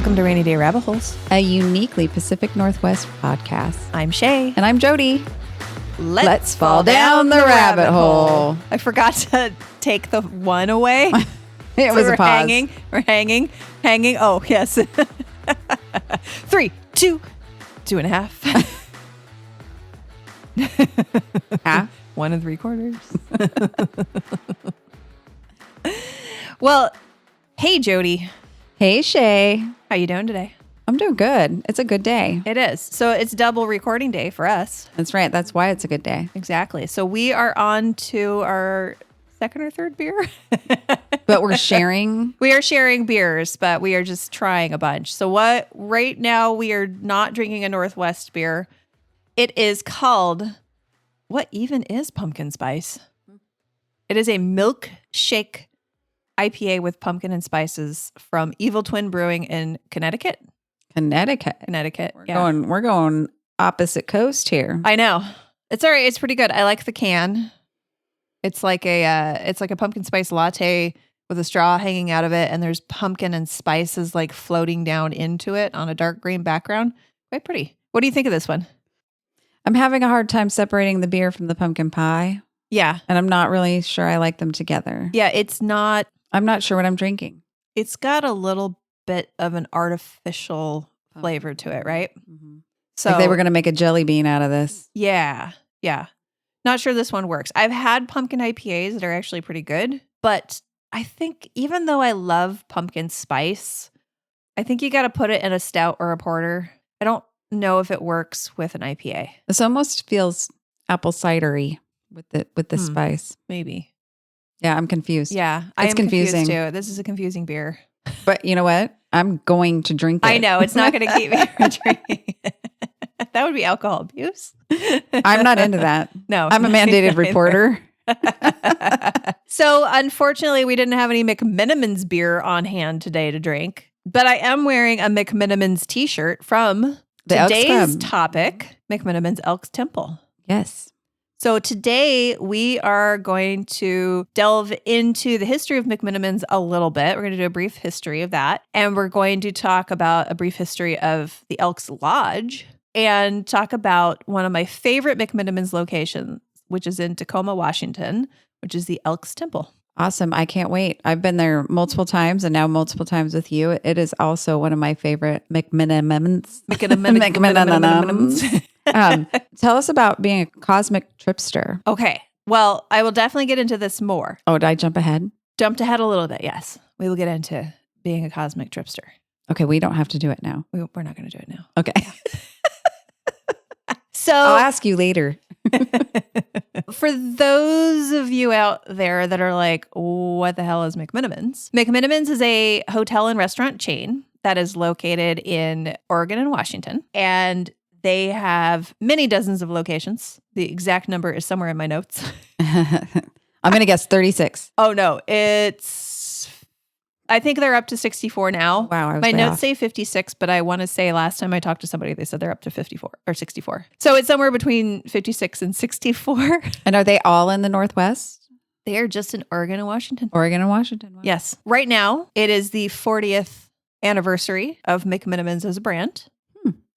Welcome to Rainy Day Rabbit Holes, a uniquely Pacific Northwest podcast. I'm Shay. And I'm Jody. Let's fall down the rabbit hole. I forgot to take the one away. It So was a pause. We're hanging. Oh, yes. 3, 2, 2.5. Half. 1 3/4. Well, hey, Jody. Hey, Shay. How you doing today? I'm doing good. It's a good day. It is. So it's double recording day for us. That's right. That's why it's a good day. Exactly. So we are on to our second or third beer. But we're sharing. We are sharing beers, but we are just trying a bunch. So right now we are not drinking a Northwest beer. It is called, what even is pumpkin spice? It is a milkshake IPA with pumpkin and spices from Evil Twin Brewing in Connecticut. Connecticut. We're going opposite coast here. I know. It's all right. It's pretty good. I like the can. It's like a pumpkin spice latte with a straw hanging out of it, and there's pumpkin and spices like floating down into it on a dark green background. Quite pretty. What do you think of this one? I'm having a hard time separating the beer from the pumpkin pie. Yeah. And I'm not really sure I like them together. Yeah, I'm not sure what I'm drinking. it's got a little bit of an artificial flavor to it, right? Mm-hmm. So Like they were going to make a jelly bean out of this. Yeah. Not sure this one works. I've had pumpkin IPAs that are actually pretty good, but I think even though I love pumpkin spice, I think you got to put it in a stout or a porter. I don't know if it works with an IPA. This almost feels apple cidery with the spice. Maybe. Yeah, I'm confused. Yeah, I It's am confused confusing. too. This is a confusing beer. But you know what? I'm going to drink it. I know it's not going to keep me from drinking. That would be alcohol abuse. I'm not into that. No, I'm a mandated reporter. So unfortunately, we didn't have any McMenamins beer on hand today to drink, but I am wearing a McMenamins t-shirt from The Elks today's Club. topic, McMenamins Elks Temple. Yes. So today we are going to delve into the history of McMenamins a little bit. We're going to do a brief history of that. And we're going to talk about a brief history of the Elks Lodge and talk about one of my favorite McMenamins locations, which is in Tacoma, Washington, which is the Elks Temple. Awesome. I can't wait. I've been there multiple times and now multiple times with you. It is also one of my favorite McMenamins. Tell us about being a cosmic tripster. Okay. Well, I will definitely get into this more. Oh, did I jump ahead? Jumped ahead a little bit, yes. We will get into being a cosmic tripster. Okay, we don't have to do it now. We're not going to do it now. Okay. So I'll ask you later. for those of you out there that are like, what the hell is McMenamins? McMenamins is a hotel and restaurant chain that is located in Oregon and Washington. And they have many dozens of locations. The exact number is somewhere in my notes. I'm going to guess 36. Oh, no. I think they're up to 64 now. Wow. I was My way notes off. say 56, but I want to say last time I talked to somebody, they said they're up to 54 or 64. So it's somewhere between 56 and 64. And are they all in the Northwest? They are just in Oregon and Washington. Oregon and Washington. Wow. Yes. Right now, it is the 40th anniversary of McMenamins as a brand.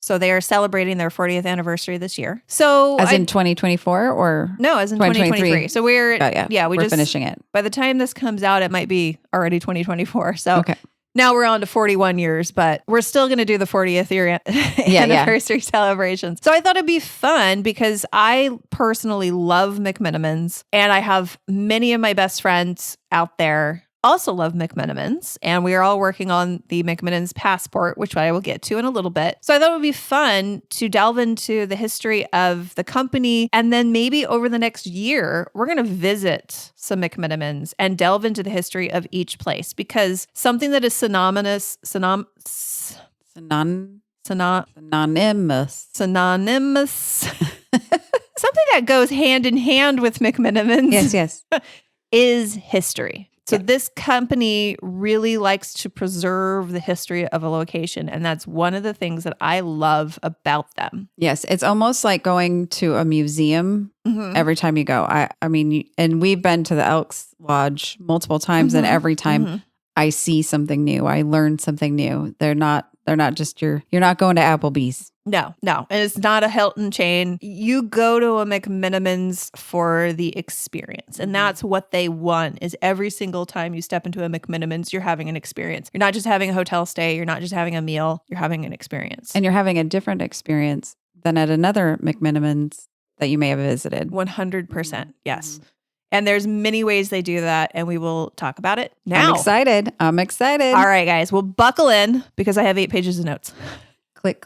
So they are celebrating their 40th anniversary this year. So As in 2024 or? No, as in 2023. 2023. So we're we're just finishing it. By the time this comes out, it might be already 2024. So Okay. now we're on to 41 years, but we're still going to do the 40th year anniversary celebrations. So I thought it'd be fun because I personally love McMenamins, and I have many of my best friends out there also love McMenamins, and we are all working on the McMenamins passport, which I will get to in a little bit. So I thought it would be fun to delve into the history of the company, and then maybe over the next year, we're going to visit some McMenamins and delve into the history of each place, because something that is synonymous something that goes hand in hand with McMenamins Yes. is history. So this company really likes to preserve the history of a location. And that's one of the things that I love about them. Yes. It's almost like going to a museum every time you go. I mean, and we've been to the Elks Lodge multiple times, and every time I see something new. I learn something new. They're not just you're not going to Applebee's. No. And it's not a Hilton chain. You go to a McMenamins for the experience. And that's what they want is every single time you step into a McMenamins, you're having an experience. You're not just having a hotel stay. You're not just having a meal. You're having an experience. And you're having a different experience than at another McMenamins that you may have visited. 100%. Yes. And there's many ways they do that, and we will talk about it now. I'm excited. All right, guys. Well, buckle in because I have 8 pages of notes. Click.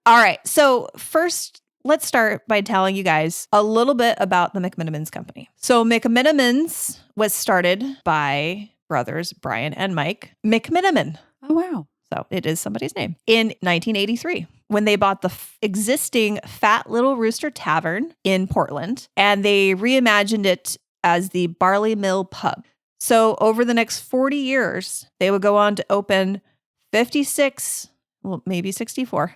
All right. So first, let's start by telling you guys a little bit about the McMenamins company. So McMenamins was started by brothers Brian and Mike McMenamin. Oh, wow. So it is somebody's name. In 1983, when they bought the existing Fat Little Rooster Tavern in Portland, and they reimagined it as the Barley Mill Pub. So over the next 40 years, they would go on to open 56, well, maybe 64.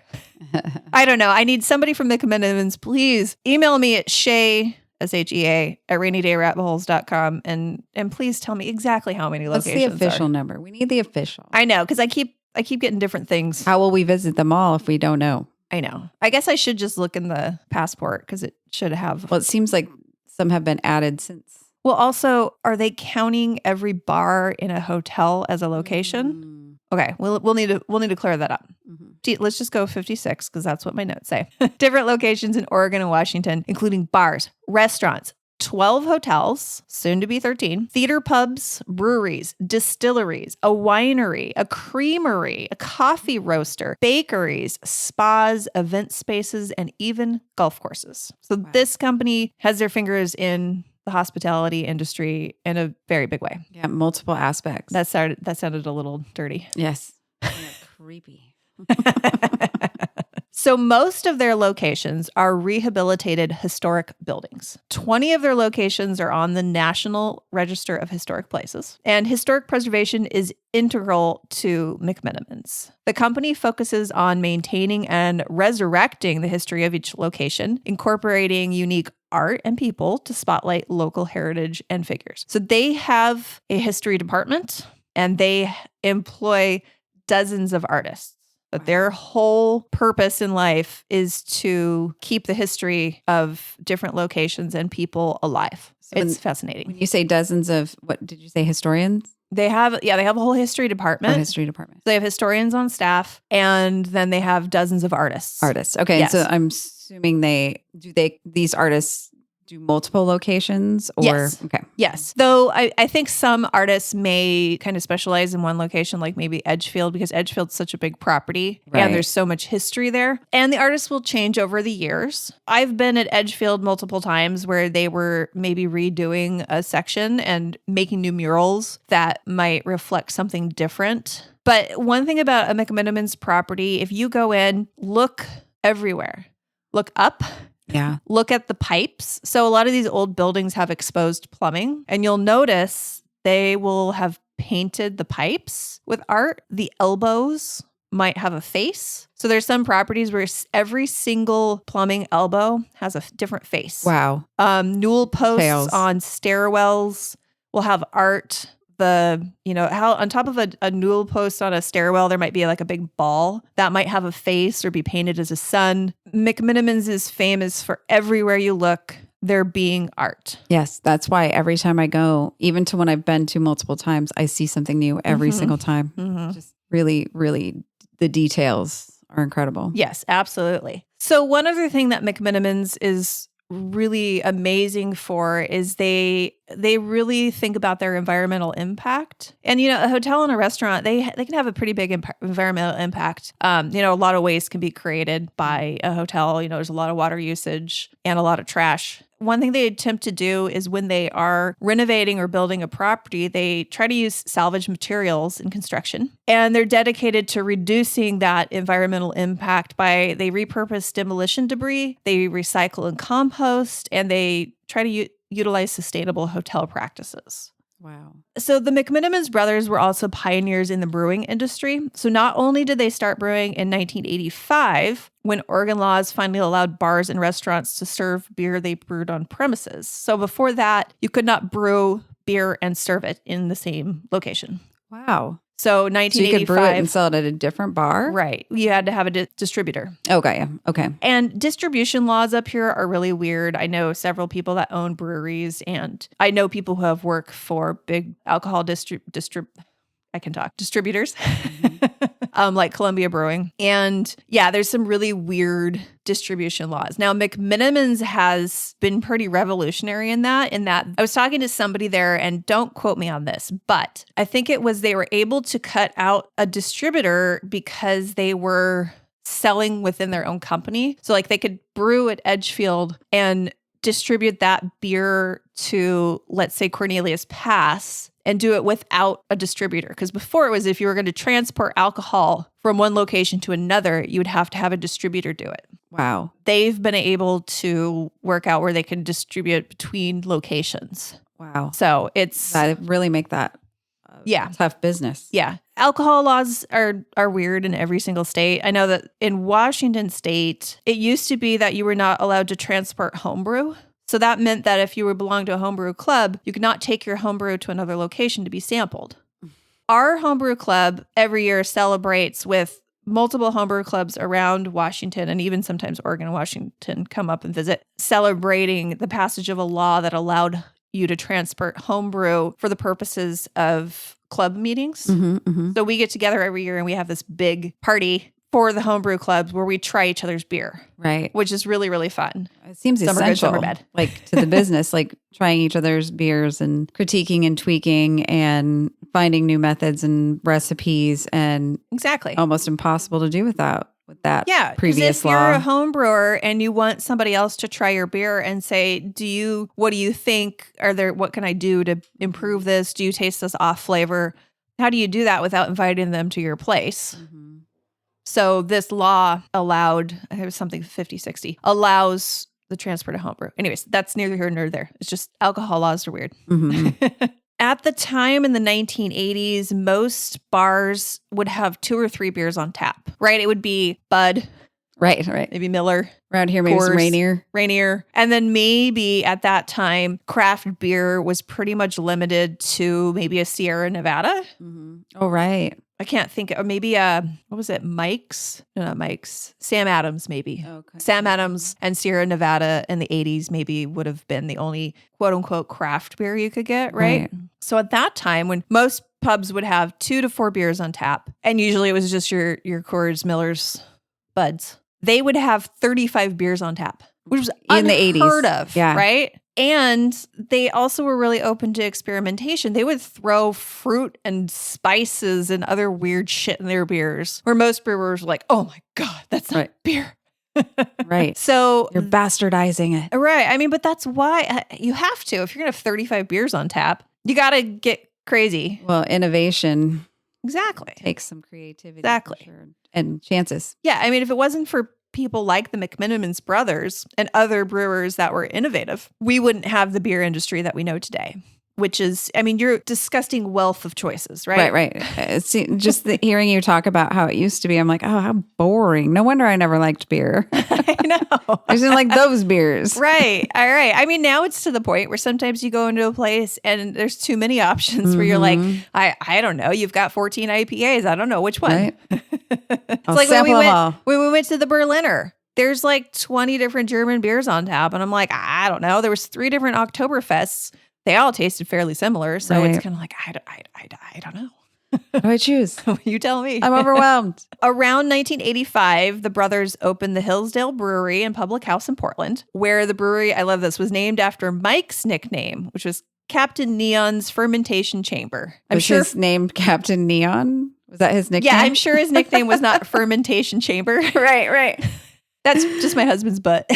I don't know. I need somebody from McMenamins. Please email me at Shea, SHEA, at rainydayrabbitholes.com and please tell me exactly how many locations. What's the official number? We need the official. I know, because I keep getting different things. How will we visit them all if we don't know? I know. I guess I should just look in the passport because it should have. Well, it seems like some have been added since. Well, also, are they counting every bar in a hotel as a location? Okay, we'll need to clear that up. Let's just go 56 because that's what my notes say. Different locations in Oregon and Washington, including bars, restaurants, 12 hotels, soon to be 13, theater pubs, breweries, distilleries, a winery, a creamery, a coffee roaster, bakeries, spas, event spaces, and even golf courses. So This company has their fingers in the hospitality industry in a very big way. Yeah, multiple aspects. That sounded a little dirty. Yes. Creepy. So most of their locations are rehabilitated historic buildings. 20 of their locations are on the National Register of Historic Places, and historic preservation is integral to McMenamins. The company focuses on maintaining and resurrecting the history of each location, incorporating unique art and people to spotlight local heritage and figures. So they have a history department, and they employ dozens of artists. But their whole purpose in life is to keep the history of different locations and people alive. So it's fascinating. When you say dozens of, what did you say, historians? They have a whole history department. History department. So they have historians on staff, and then they have dozens of artists. Okay. Yes. So I'm assuming these artists do multiple locations or yes. Okay. Yes. Though I think some artists may kind of specialize in one location, like maybe Edgefield, because Edgefield's such a big property and there's so much history there. And the artists will change over the years. I've been at Edgefield multiple times where they were maybe redoing a section and making new murals that might reflect something different. But one thing about a McMenamins property, if you go in, look everywhere. Look up. Yeah. Look at the pipes. So a lot of these old buildings have exposed plumbing, and you'll notice they will have painted the pipes with art. The elbows might have a face. So there's some properties where every single plumbing elbow has a different face. Wow. Newel posts on stairwells will have art. How on top of a newel post on a stairwell, there might be like a big ball that might have a face or be painted as a sun. McMenamins is famous for everywhere you look, there being art. Yes, that's why every time I go, even to when I've been to multiple times, I see something new every single time. Just really, really, the details are incredible. Yes, absolutely. So one other thing that McMenamins is really amazing for is they really think about their environmental impact. And, a hotel and a restaurant, they can have a pretty big environmental impact. A lot of waste can be created by a hotel. There's a lot of water usage and a lot of trash. One thing they attempt to do is when they are renovating or building a property, they try to use salvage materials in construction. And they're dedicated to reducing that environmental impact they repurpose demolition debris, they recycle and compost, and they try to utilize sustainable hotel practices. Wow. So the McMenamins brothers were also pioneers in the brewing industry. So not only did they start brewing in 1985, when Oregon laws finally allowed bars and restaurants to serve beer they brewed on premises. So before that, you could not brew beer and serve it in the same location. Wow. So 1985. So you could brew it and sell it at a different bar? Right. You had to have a distributor. Okay. Yeah. Okay. And distribution laws up here are really weird. I know several people that own breweries, and I know people who have worked for big alcohol distributors, like Columbia Brewing. And yeah, there's some really weird distribution laws. Now, McMenamins has been pretty revolutionary in that I was talking to somebody there, and don't quote me on this, but I think it was they were able to cut out a distributor because they were selling within their own company. So like they could brew at Edgefield and distribute that beer to, let's say, Cornelius Pass, and do it without a distributor. Because before it was, if you were going to transport alcohol from one location to another, you would have to have a distributor do it. Wow. They've been able to work out where they can distribute between locations. Wow. So it's... That really make that tough business. Yeah. Alcohol laws are weird in every single state. I know that in Washington state, it used to be that you were not allowed to transport homebrew. So that meant that if you belonged to a homebrew club, you could not take your homebrew to another location to be sampled. Our homebrew club every year celebrates with multiple homebrew clubs around Washington, and even sometimes Oregon and Washington come up and visit, celebrating the passage of a law that allowed you to transport homebrew for the purposes of club meetings. Mm-hmm, mm-hmm. So we get together every year and we have this big party for the homebrew clubs where we try each other's beer. Right. Which is really, really fun. It seems some essential. Are good, some are bad. Like to the business, like trying each other's beers and critiquing and tweaking and finding new methods and recipes, and exactly almost impossible to do without that previous if law. You're a home brewer and you want somebody else to try your beer and say, what do you think? What can I do to improve this? Do you taste this off flavor? How do you do that without inviting them to your place? Mm-hmm. So this law allowed, I think it was something 50-60, allows the transport of homebrew. Anyways, that's neither here nor there. It's just alcohol laws are weird. Mm-hmm. At the time in the 1980s, most bars would have 2 or 3 beers on tap, right? It would be Bud. Right. Maybe Miller. Around here, maybe some Rainier. And then maybe at that time, craft beer was pretty much limited to maybe a Sierra Nevada. Mm-hmm. Oh, right. I can't think, or maybe what was it? Mike's? No, not Mike's. Sam Adams, maybe. Okay. Sam Adams and Sierra Nevada in the 80s maybe would have been the only quote unquote craft beer you could get, right? So at that time, when most pubs would have 2 to 4 beers on tap, and usually it was just your Coors, Millers, Buds, they would have 35 beers on tap, which was in the 80s. Unheard of, right? And they also were really open to experimentation. They would throw fruit and spices and other weird shit in their beers, where most brewers were like, oh my God, that's not beer. Right. So you're bastardizing it. Right. I mean, but that's why you have to. If you're going to have 35 beers on tap, you got to get crazy. Well, innovation. Exactly. Takes some creativity. Exactly. For sure. And chances. Yeah. I mean, if it wasn't for people like the McMenamins brothers and other brewers that were innovative, we wouldn't have the beer industry that we know today, which is, I mean, you're a disgusting wealth of choices, right? Right. Just hearing you talk about how it used to be, I'm like, oh, how boring. No wonder I never liked beer. I know. I just didn't like those beers. Right. All right. I mean, now it's to the point where sometimes you go into a place and there's too many options where you're like, I don't know. You've got 14 IPAs. I don't know which one. Right. It's like when we went to the Berliner. There's like 20 different German beers on tap. And I'm like, I don't know. There was 3 different Oktoberfests. They all tasted fairly similar. So it's kind of like, I don't know. What do I choose? You tell me. I'm overwhelmed. Around 1985, the brothers opened the Hillsdale Brewery and Public House in Portland, where the brewery, I love this, was named after Mike's nickname, which was Captain Neon's fermentation chamber. Was his name Captain Neon? Was that his nickname? Yeah, I'm sure his nickname was not fermentation chamber. Right. That's just my husband's butt.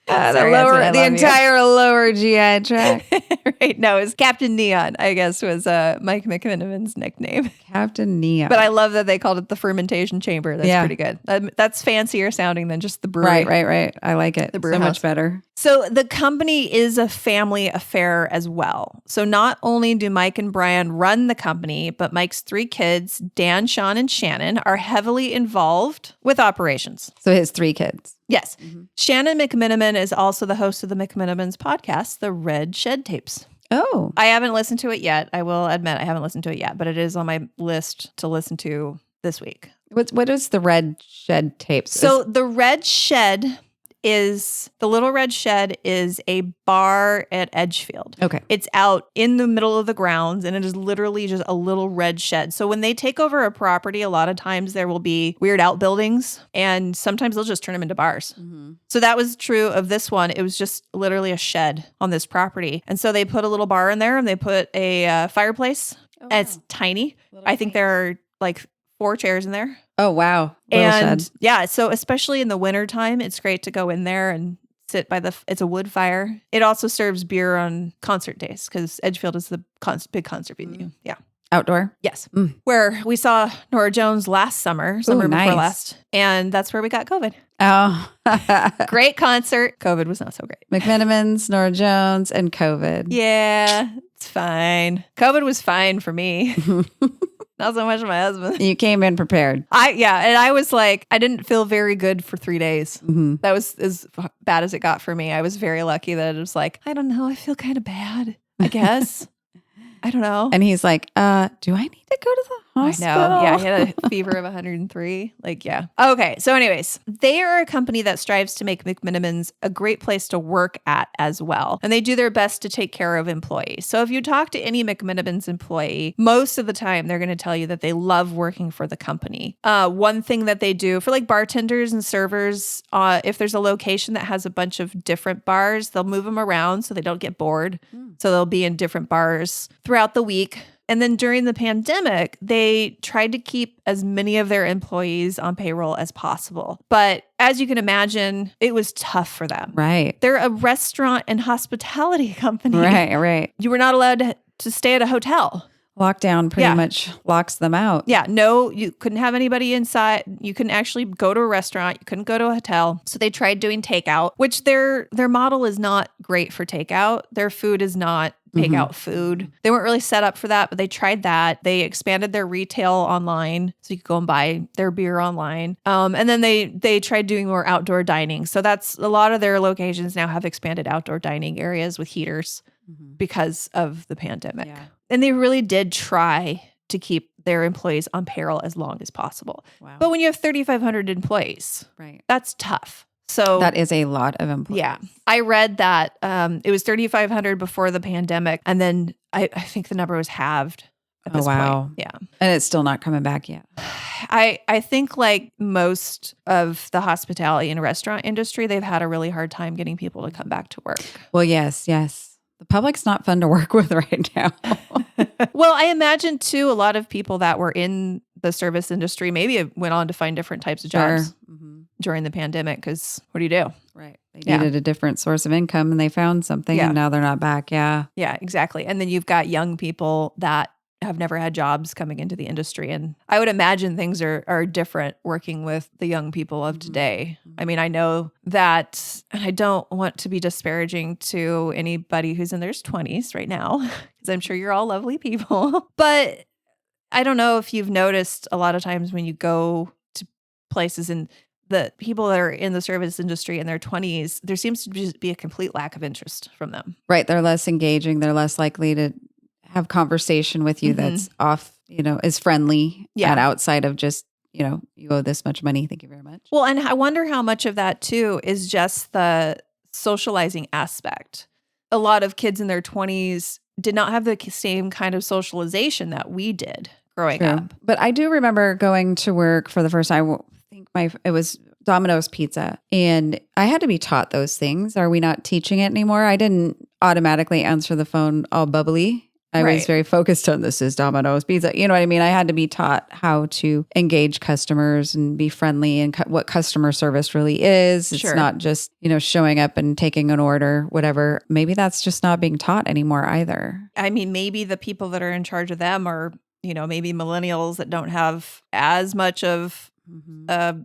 The entire lower GI tract. Right. No, it was Captain Neon, I guess, was Mike McMenamins' nickname. Captain Neon. But I love that they called it the fermentation chamber. That's pretty good. That's fancier sounding than just the brewery. Right. I like it. The brew house. Much better. So the company is a family affair as well. So not only do Mike and Brian run the company, but Mike's 3 kids, Dan, Sean, and Shannon, are heavily involved with operations. So his 3 kids. Yes. Shannon McMenamin is also the host of the McMenamins podcast, The Red Shed Tapes. Oh. I haven't listened to it yet. I will admit I haven't listened to it yet, but it is on my list to listen to this week. What is the Red Shed Tapes? So the Red Shed the Little Red Shed is a bar at Edgefield. Okay. It's out in the middle of the grounds, and it is literally just a little red shed. So when they take over a property, a lot of times there will be weird outbuildings, and sometimes they'll just turn them into bars. So that was true of this one. It was just literally a shed on this property. And so they put a little bar in there, and they put a fireplace. Oh, and it's tiny. I think there are like 4 chairs in there. Oh, wow. Little shed. Yeah, so especially in the wintertime, it's great to go in there and sit by it's a wood fire. It also serves beer on concert days because Edgefield is the big concert venue. Yeah. Outdoor? Yes. Where we saw Norah Jones last summer before last. And that's where we got COVID. Oh. Great concert. COVID was not so great. McMenamins, Norah Jones, and COVID. Yeah, it's fine. COVID was fine for me. Not so much my husband. You came in prepared. And I was like, I didn't feel very good for 3 days. That was as bad as it got for me. I was very lucky that it was like, I don't know, I feel kind of bad, I guess. I don't know. And he's like, do I need to go to the hospital? I know. Yeah, he had a fever of 103. Like, yeah. Okay. So anyways, they are a company that strives to make McMenamins a great place to work at as well. And they do their best to take care of employees. So if you talk to any McMenamins employee, most of the time they're going to tell you that they love working for the company. One thing that they do for like bartenders and servers, if there's a location that has a bunch of different bars, they'll move them around so they don't get bored. So they'll be in different bars throughout the week. And then during the pandemic, they tried to keep as many of their employees on payroll as possible. But as you can imagine, it was tough for them. Right. They're a restaurant and hospitality company. Right. You were not allowed to stay at a hotel. Lockdown pretty much locks them out. Yeah, no, you couldn't have anybody inside. You couldn't actually go to a restaurant. You couldn't go to a hotel. So they tried doing takeout, which their model is not great for takeout. Their food is not takeout food. They weren't really set up for that, but they tried that. They expanded their retail online, so you could go and buy their beer online. And then they tried doing more outdoor dining. So that's a lot of their locations now have expanded outdoor dining areas with heaters because of the pandemic. Yeah. And they really did try to keep their employees on payroll as long as possible. Wow. But when you have 3,500 employees, that's tough. So that is a lot of employees. Yeah. I read that it was 3,500 before the pandemic. And then I think the number was halved at this point. Yeah. And it's still not coming back yet. I think like most of the hospitality and restaurant industry, they've had a really hard time getting people to come back to work. Well, yes. The public's not fun to work with right now. Well, I imagine too, a lot of people that were in the service industry maybe went on to find different types of jobs during the pandemic because what do you do? Right. They needed a different source of income and they found something and now they're not back. Yeah. Yeah, exactly. And then you've got young people that have never had jobs coming into the industry. And I would imagine things are different working with the young people of today. I mean, I know that, and I don't want to be disparaging to anybody who's in their 20s right now, because I'm sure you're all lovely people. But I don't know if you've noticed a lot of times when you go to places and the people that are in the service industry in their 20s, there seems to just be a complete lack of interest from them. Right. They're less engaging. They're less likely to have conversation with you that's off, is friendly and outside of just, you owe this much money. Thank you very much. Well, and I wonder how much of that too is just the socializing aspect. A lot of kids in their 20s did not have the same kind of socialization that we did growing up. But I do remember going to work for the first time. I think it was Domino's Pizza, and I had to be taught those things. Are we not teaching it anymore? I didn't automatically answer the phone all bubbly. I was very focused on this is Domino's Pizza. You know what I mean? I had to be taught how to engage customers and be friendly and what customer service really is. It's not just, showing up and taking an order, whatever. Maybe that's just not being taught anymore either. I mean, maybe the people that are in charge of them are, maybe millennials that don't have as much of a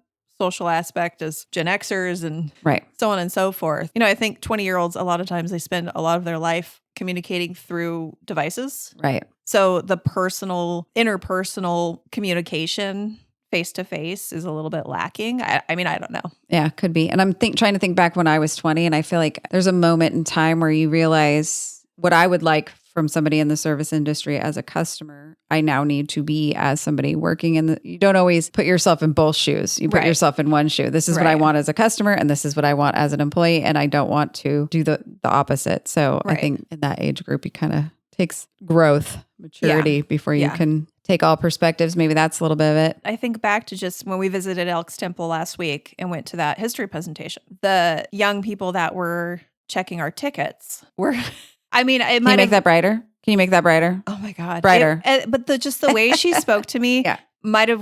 social aspect as Gen Xers and so on and so forth. I think 20-year-olds, a lot of times they spend a lot of their life communicating through devices. Right. So the interpersonal communication face-to-face is a little bit lacking. I mean, I don't know. Yeah, could be. And I'm trying to think back when I was 20, and I feel like there's a moment in time where you realize what I would like from somebody in the service industry as a customer, I now need to be as somebody working in you don't always put yourself in both shoes. You put yourself in one shoe. This is what I want as a customer, and this is what I want as an employee. And I don't want to do the opposite. So I think in that age group, it kind of takes growth, maturity before you can take all perspectives. Maybe that's a little bit of it. I think back to just when we visited Elk's Temple last week and went to that history presentation. The young people that were checking our tickets were... I mean, it might make that brighter. Can you make that brighter? Oh my God. Brighter. But just the way she spoke to me she might as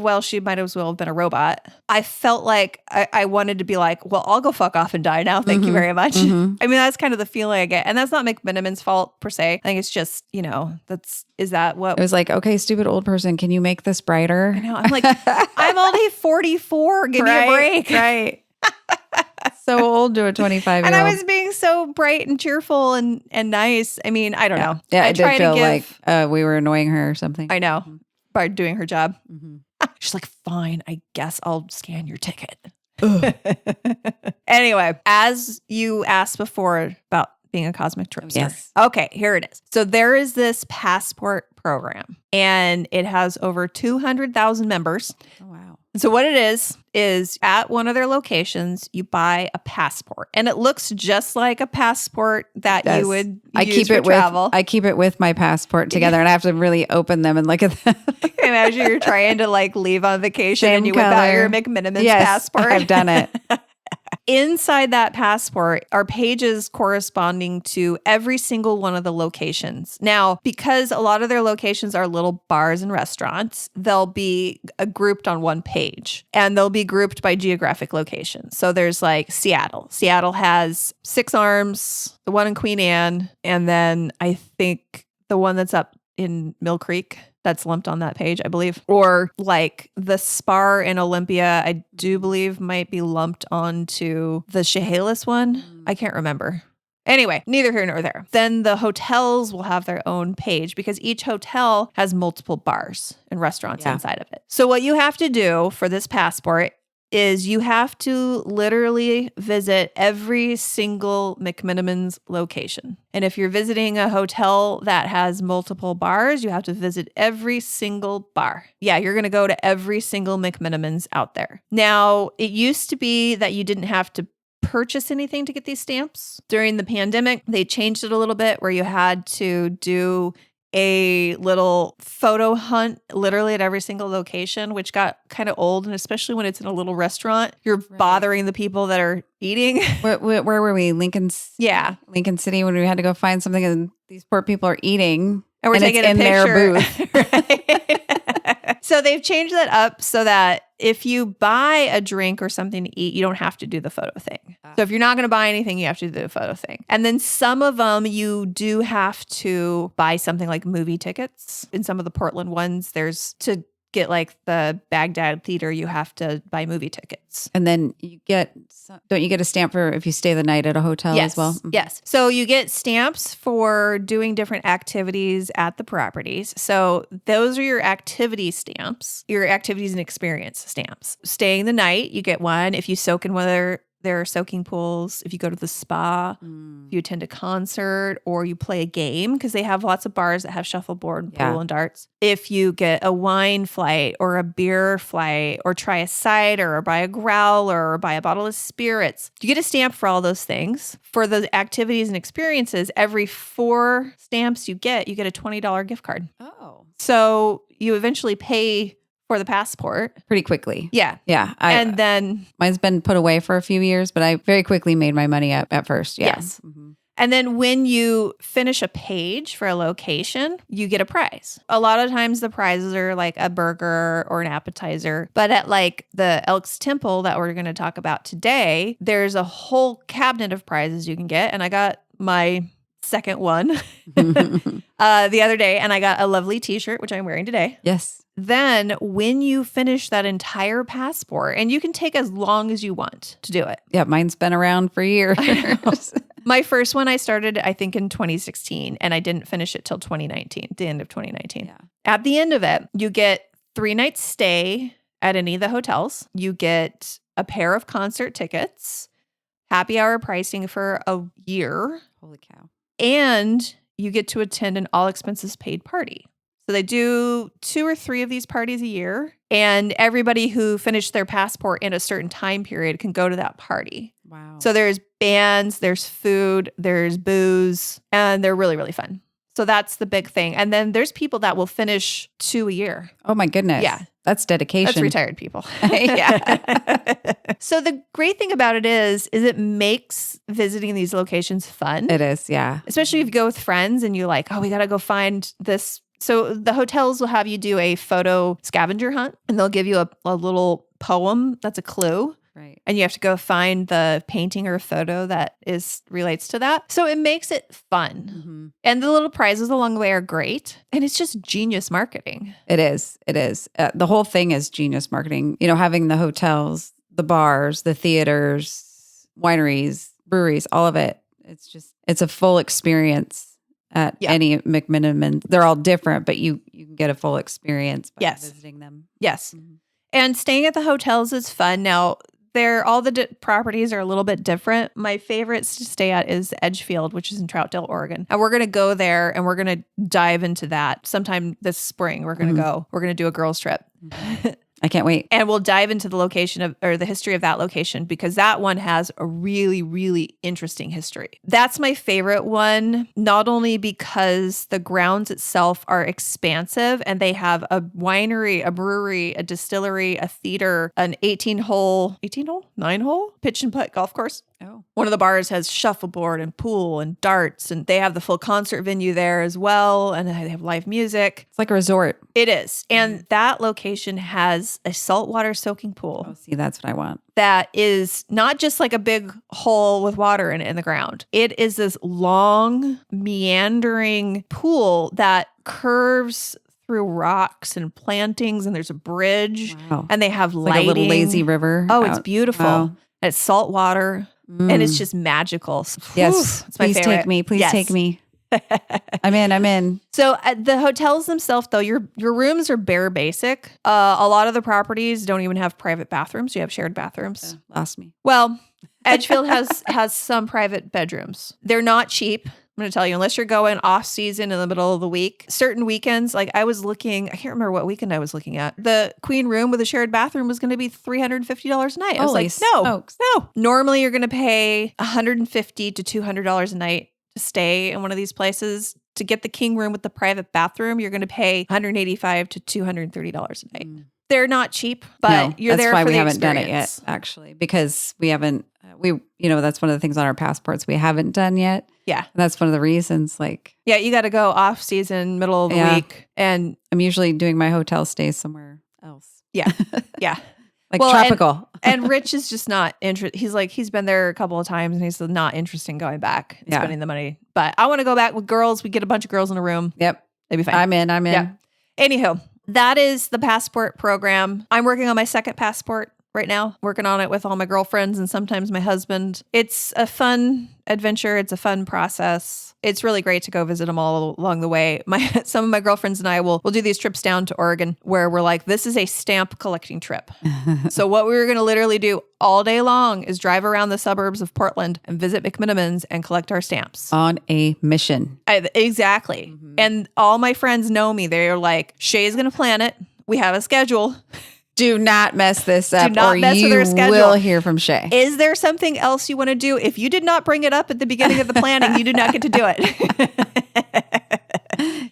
well have been a robot. I felt like I wanted to be like, well, I'll go fuck off and die now. Thank you very much. I mean, that's kind of the feeling I get. And that's not McMenamins' fault per se. I think it's just, is that what? It was like, okay, stupid old person, can you make this brighter? I know. I'm like, I'm only 44. Give me a break. Right. So old to a 25-year-old. And I was being so bright and cheerful and nice. I mean, I don't know. Yeah, I did feel like we were annoying her or something. I know. By doing her job. She's like, fine, I guess I'll scan your ticket. Anyway, as you asked before about being a cosmic tripster. Yes. Okay, here it is. So there is this passport program, and it has over 200,000 members. Oh, wow. So what it is at one of their locations, you buy a passport, and it looks just like a passport that you would use for travel. I keep it with my passport together, and I have to really open them and look at them. Imagine you're trying to leave on vacation and you whip out your McMenamins passport. I've done it. Inside that passport are pages corresponding to every single one of the locations. Now, because a lot of their locations are little bars and restaurants, they'll be grouped on one page, and they'll be grouped by geographic location. So there's Seattle. Seattle has 6 Arms, the one in Queen Anne, and then I think the one that's up in Mill Creek. That's lumped on that page, I believe. Or the Spar in Olympia, I do believe might be lumped onto the Chehalis one. I can't remember. Anyway, neither here nor there. Then the hotels will have their own page because each hotel has multiple bars and restaurants inside of it. So what you have to do for this passport is you have to literally visit every single McMenamins location. And if you're visiting a hotel that has multiple bars, you have to visit every single bar. Yeah, you're going to go to every single McMenamins out there. Now, it used to be that you didn't have to purchase anything to get these stamps. During the pandemic, they changed it a little bit where you had to do a little photo hunt literally at every single location, which got kind of old. And especially when it's in a little restaurant, you're bothering the people that are eating. Where were we? Lincoln City, when we had to go find something and these poor people are eating. And we're taking a picture. Their booth. So they've changed that up so that if you buy a drink or something to eat, you don't have to do the photo thing. So if you're not going to buy anything, you have to do the photo thing. And then some of them, you do have to buy something like movie tickets. In some of the Portland ones, there's to get the Baghdad Theater, you have to buy movie tickets. And then don't you get a stamp for if you stay the night at a hotel as well? Mm-hmm. Yes. So you get stamps for doing different activities at the properties. So those are your activity stamps, your activities and experience stamps. Staying the night, you get one. If you soak in one of there are soaking pools. If you go to the spa, if you attend a concert, or you play a game, because they have lots of bars that have shuffleboard and pool and darts. If you get a wine flight or a beer flight, or try a cider, or buy a growler, or buy a bottle of spirits, you get a stamp for all those things. For the activities and experiences, every 4 stamps you get a $20 gift card. Oh. So you eventually pay for the passport pretty quickly. Yeah. And then mine's been put away for a few years, but I very quickly made my money up at first. Yeah. Yes. Mm-hmm. And then when you finish a page for a location, you get a prize. A lot of times the prizes are like a burger or an appetizer. But at the Elk's Temple that we're going to talk about today, there's a whole cabinet of prizes you can get. And I got my second one the other day, and I got a lovely t-shirt, which I'm wearing today. Yes. Then when you finish that entire passport, and you can take as long as you want to do it. Yeah, mine's been around for years. My first one I started, I think, in 2016, and I didn't finish it till 2019, the end of 2019. Yeah. At the end of it, you get 3 nights stay at any of the hotels. You get a pair of concert tickets, happy hour pricing for a year. Holy cow. And you get to attend an all expenses paid party. So they do 2 or 3 of these parties a year. And everybody who finished their passport in a certain time period can go to that party. Wow. So there's bands, there's food, there's booze, and they're really, really fun. So that's the big thing. And then there's people that will finish 2 a year. Oh my goodness. Yeah. That's dedication. That's retired people. Yeah. So the great thing about it is it makes visiting these locations fun. It is, yeah. Especially if you go with friends and you're like, oh, we got to go find this. So the hotels will have you do a photo scavenger hunt, and they'll give you a little poem that's a clue. Right. And you have to go find the painting or photo that relates to that. So it makes it fun. Mm-hmm. And the little prizes along the way are great. And it's just genius marketing. It is. It is. The whole thing is genius marketing. You know, having the hotels, the bars, the theaters, wineries, breweries, all of it. It's a full experience at any McMenamins. They're all different, but you can get a full experience by visiting them. Yes. Mm-hmm. And staying at the hotels is fun. Now, all the properties are a little bit different. My favorites to stay at is Edgefield, which is in Troutdale, Oregon. And we're going to go there and we're going to dive into that sometime this spring. We're going to go. We're going to do a girls trip. I can't wait. And we'll dive into the location or the history of that location, because that one has a really, really interesting history. That's my favorite one, not only because the grounds itself are expansive and they have a winery, a brewery, a distillery, a theater, an 9-hole pitch and putt golf course. Oh. One of the bars has shuffleboard and pool and darts, and they have the full concert venue there as well. And they have live music. It's like a resort. It is. And that location has a saltwater soaking pool. Oh, see, that's what I want. That is not just like a big hole with water in it in the ground. It is this long, meandering pool that curves through rocks and plantings, and there's a bridge. Wow. And they have lighting. Like a little lazy river. Oh, it's beautiful. Wow. It's salt water. And it's just magical. Yes. It's my Please favorite. take me. Please take me. I'm in. So the hotels themselves, though, your rooms are bare basic. A lot of the properties don't even have private bathrooms. You have shared bathrooms. Lost me. Well, Edgefield has some private bedrooms. They're not cheap. I'm going to tell you, unless you're going off season in the middle of the week, certain weekends, like I can't remember what weekend I was looking at. The queen room with a shared bathroom was going to be $350 a night. I was like, no. Normally you're going to pay $150 to $200 a night to stay in one of these places. To get the king room with the private bathroom, you're going to pay $185 to $230 a night. They're not cheap, but you're there for the experience. That's why we haven't done it yet, actually, because we haven't, that's one of the things on our passports we haven't done yet. Yeah. And that's one of the reasons, you got to go off season, middle of the week. And I'm usually doing my hotel stays somewhere else. Yeah. Yeah. Tropical. And Rich is just not interested. He's been there a couple of times and he's not interested in going back and spending the money. But I want to go back with girls. We get a bunch of girls in a room. Yep. They'd be fine. I'm in. Yeah. Anywho, that is the passport program. I'm working on my second passport right now, working on it with all my girlfriends and sometimes my husband. It's a fun adventure. It's a fun process. It's really great to go visit them all along the way. Some of my girlfriends and I will do these trips down to Oregon where we're like, this is a stamp collecting trip. So what we were going to literally do all day long is drive around the suburbs of Portland and visit McMenamins and collect our stamps. On a mission. Exactly. Mm-hmm. And all my friends know me. They're like, Shay's going to plan it. We have a schedule. Do not mess this up, or you will hear from Shay. Is there something else you want to do? If you did not bring it up at the beginning of the planning, you did not get to do it.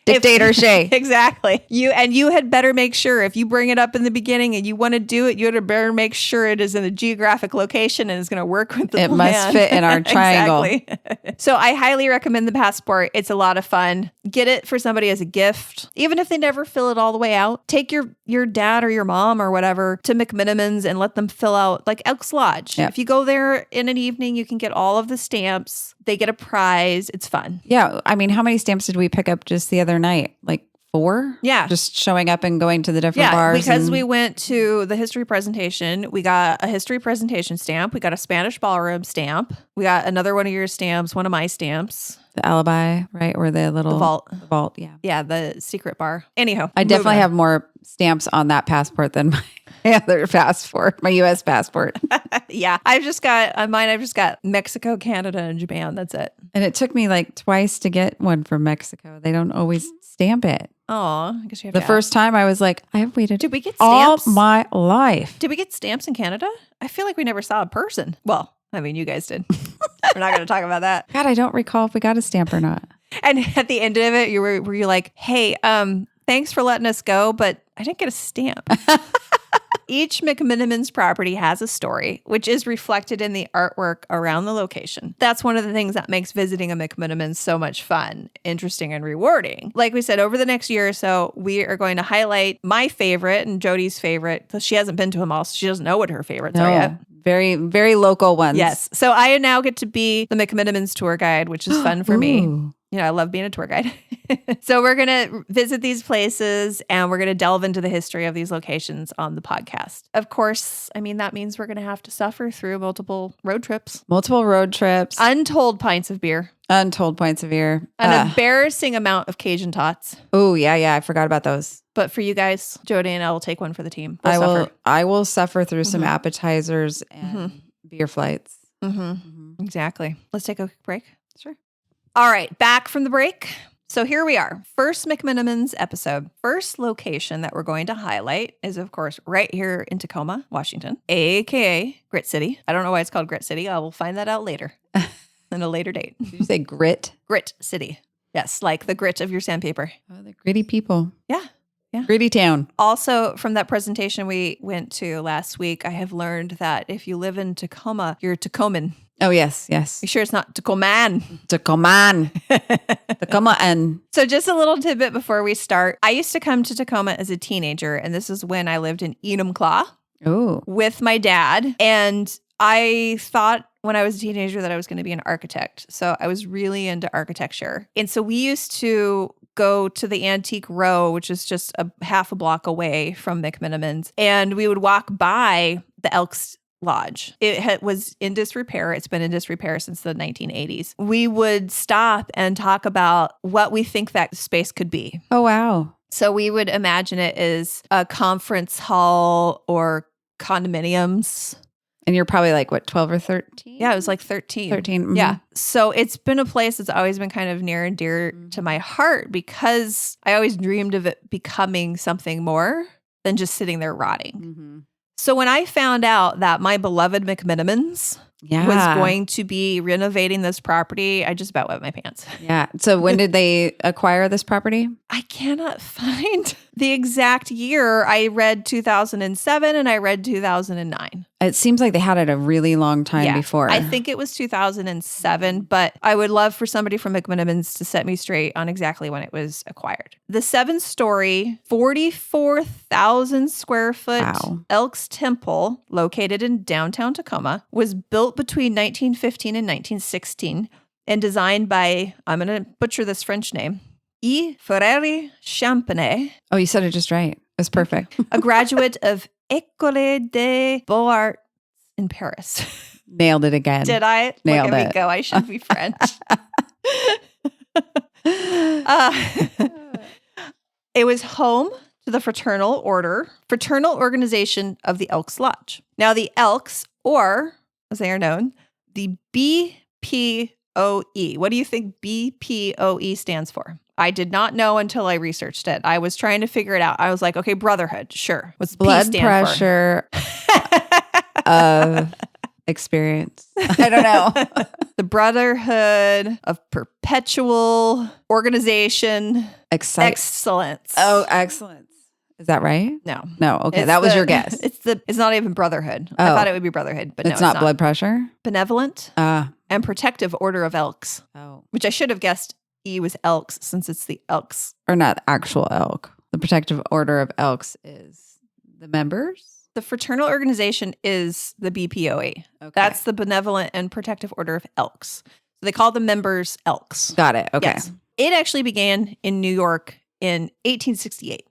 Dictator Shay. Exactly. You had better make sure if you bring it up in the beginning and you want to do it, you had better make sure it is in a geographic location and is going to work with the plan. It must fit in our triangle. Exactly. So I highly recommend the passport. It's a lot of fun. Get it for somebody as a gift. Even if they never fill it all the way out, take your dad or your mom or whatever to McMenamins and let them fill out like Elks Lodge. Yep. If you go there in an evening, you can get all of the stamps. They get a prize. It's fun. Yeah. I mean, how many stamps did we pick up just the other night? Like 4? Yeah. Just showing up and going to the different bars. Because we went to the history presentation. We got a history presentation stamp. We got a Spanish ballroom stamp. We got another one of your stamps, one of my stamps. The alibi, right? Or the vault. The vault, yeah. Yeah, the secret bar. Anyhow. I definitely have more stamps on that passport than other passport, my U.S. passport. Yeah. I've just got Mexico, Canada, and Japan. That's it. And it took me like twice to get one from Mexico. They don't always stamp it. Oh, I guess you have the to first time I was like, I have waited Did we get all stamps? my life. Did we get stamps in Canada? I feel like we never saw a person. Well, I mean, you guys did. We're not going to talk about that. God, I don't recall if we got a stamp or not. And at the end of it, were you like, hey, thanks for letting us go, but I didn't get a stamp. Each McMenamins property has a story, which is reflected in the artwork around the location. That's one of the things that makes visiting a McMenamins so much fun, interesting, and rewarding. Like we said, over the next year or so, we are going to highlight my favorite and Jody's favorite, because she hasn't been to them all, so she doesn't know what her favorites are yet. Very, very local ones. Yes. So I now get to be the McMenamins tour guide, which is fun for me. You know, I love being a tour guide. So we're going to visit these places and we're going to delve into the history of these locations on the podcast. Of course, I mean, that means we're going to have to suffer through multiple road trips. Untold pints of beer. Untold pints of beer. An embarrassing amount of Cajun tots. Oh, yeah. I forgot about those. But for you guys, Jody and I will take one for the team. I will suffer through some appetizers and beer flights. Exactly. Let's take a quick break. Sure. All right, back from the break. So here we are. First McMenamins episode. First location that we're going to highlight is, of course, right here in Tacoma, Washington, a.k.a. Grit City. I don't know why it's called Grit City. I will find that out later, in a later date. Did you say grit? Grit City. Yes, like the grit of your sandpaper. Oh, the gritty people. Yeah. Gritty town. Also, from that presentation we went to last week, I have learned that if you live in Tacoma, you're Tacoman. Oh, yes. You sure it's not Tacoman? Tacoman. Tacoma. So just a little tidbit before we start. I used to come to Tacoma as a teenager, and this is when I lived in Enumclaw with my dad. And I thought when I was a teenager that I was going to be an architect. So I was really into architecture. And so we used to go to the Antique Row, which is just a half a block away from McMenamins. And we would walk by the Elks Lodge. It was in disrepair. It's been in disrepair since the 1980s. We would stop and talk about what we think that space could be. Oh, wow. So we would imagine it as a conference hall or condominiums. And you're probably like, what, 12 or 13? Yeah, it was like 13. 13. Mm-hmm. Yeah. So it's been a place that's always been kind of near and dear to my heart because I always dreamed of it becoming something more than just sitting there rotting. So when I found out that my beloved McMenamins was going to be renovating this property, I just about wet my pants. Yeah. So when did they acquire this property? I cannot find the exact year. I read 2007 and I read 2009. It seems like they had it a really long time before. I think it was 2007, but I would love for somebody from McMenamins to set me straight on exactly when it was acquired. The 7-story, 44,000 square foot Elks Temple, located in downtown Tacoma, was built between 1915 and 1916 and designed by, I'm going to butcher this French name, E. Ferreri Champagnet. Oh, you said it just right. It was perfect. A graduate of École des Beaux-Arts in Paris. Nailed it again. Did I? Nailed Look at it. me go. I should be French. It was home to the fraternal organization of the Elks Lodge. Now, the Elks, or as they are known, the BPOE. What do you think BPOE stands for? I did not know until I researched it. I was trying to figure it out. I was like, okay, brotherhood, sure. What's blood P pressure of experience? I don't know. The Brotherhood of Perpetual Organization Excellence. Oh, excellence. Is that right? No. Okay, that was your guess. It's not even brotherhood. I thought it would be brotherhood, but it's not blood pressure. Benevolent and Protective Order of Elks. Oh, which I should have guessed. E was Elks since it's the Elks. Or not actual elk. The Protective Order of Elks is the members? The fraternal organization is the BPOE. Okay. That's the Benevolent and Protective Order of Elks. So they call the members Elks. Got it. Okay. Yes. It actually began in New York in 1868.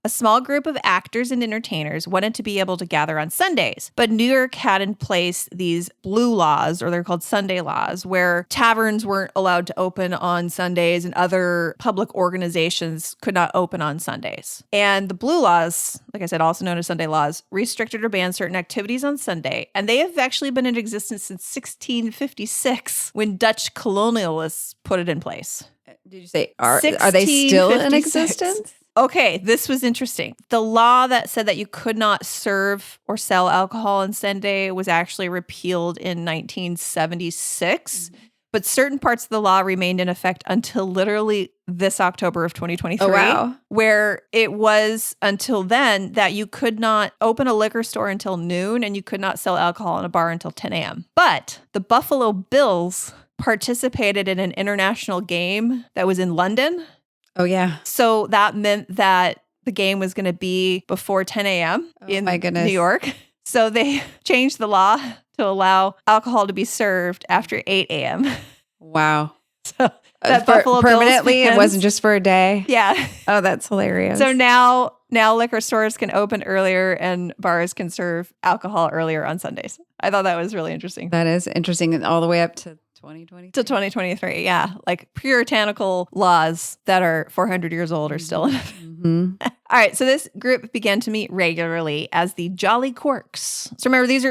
A small group of actors and entertainers wanted to be able to gather on Sundays, but New York had in place these blue laws, or they're called Sunday laws, where taverns weren't allowed to open on Sundays and other public organizations could not open on Sundays. And the blue laws, like I said, also known as Sunday laws, restricted or banned certain activities on Sunday. And they have actually been in existence since 1656 when Dutch colonialists put it in place. Did you say, are they still in existence? Okay, this was interesting. The law that said that you could not serve or sell alcohol on Sunday was actually repealed in 1976, but certain parts of the law remained in effect until literally this October of 2023. Oh, wow. Where it was until then that you could not open a liquor store until noon and you could not sell alcohol in a bar until 10 a.m. But the Buffalo Bills participated in an international game that was in London. Oh, yeah. So that meant that the game was going to be before 10 a.m. in New York. So they changed the law to allow alcohol to be served after 8 a.m. Wow. So that Buffalo permanently, Bills fans, it wasn't just for a day. Yeah. Oh, that's hilarious. So now liquor stores can open earlier and bars can serve alcohol earlier on Sundays. I thought that was really interesting. That is interesting. And all the way up to 2023. To 2023, yeah. Like puritanical laws that are 400 years old are still in effect. Mm-hmm. All right, so this group began to meet regularly as the Jolly Corks. So remember, these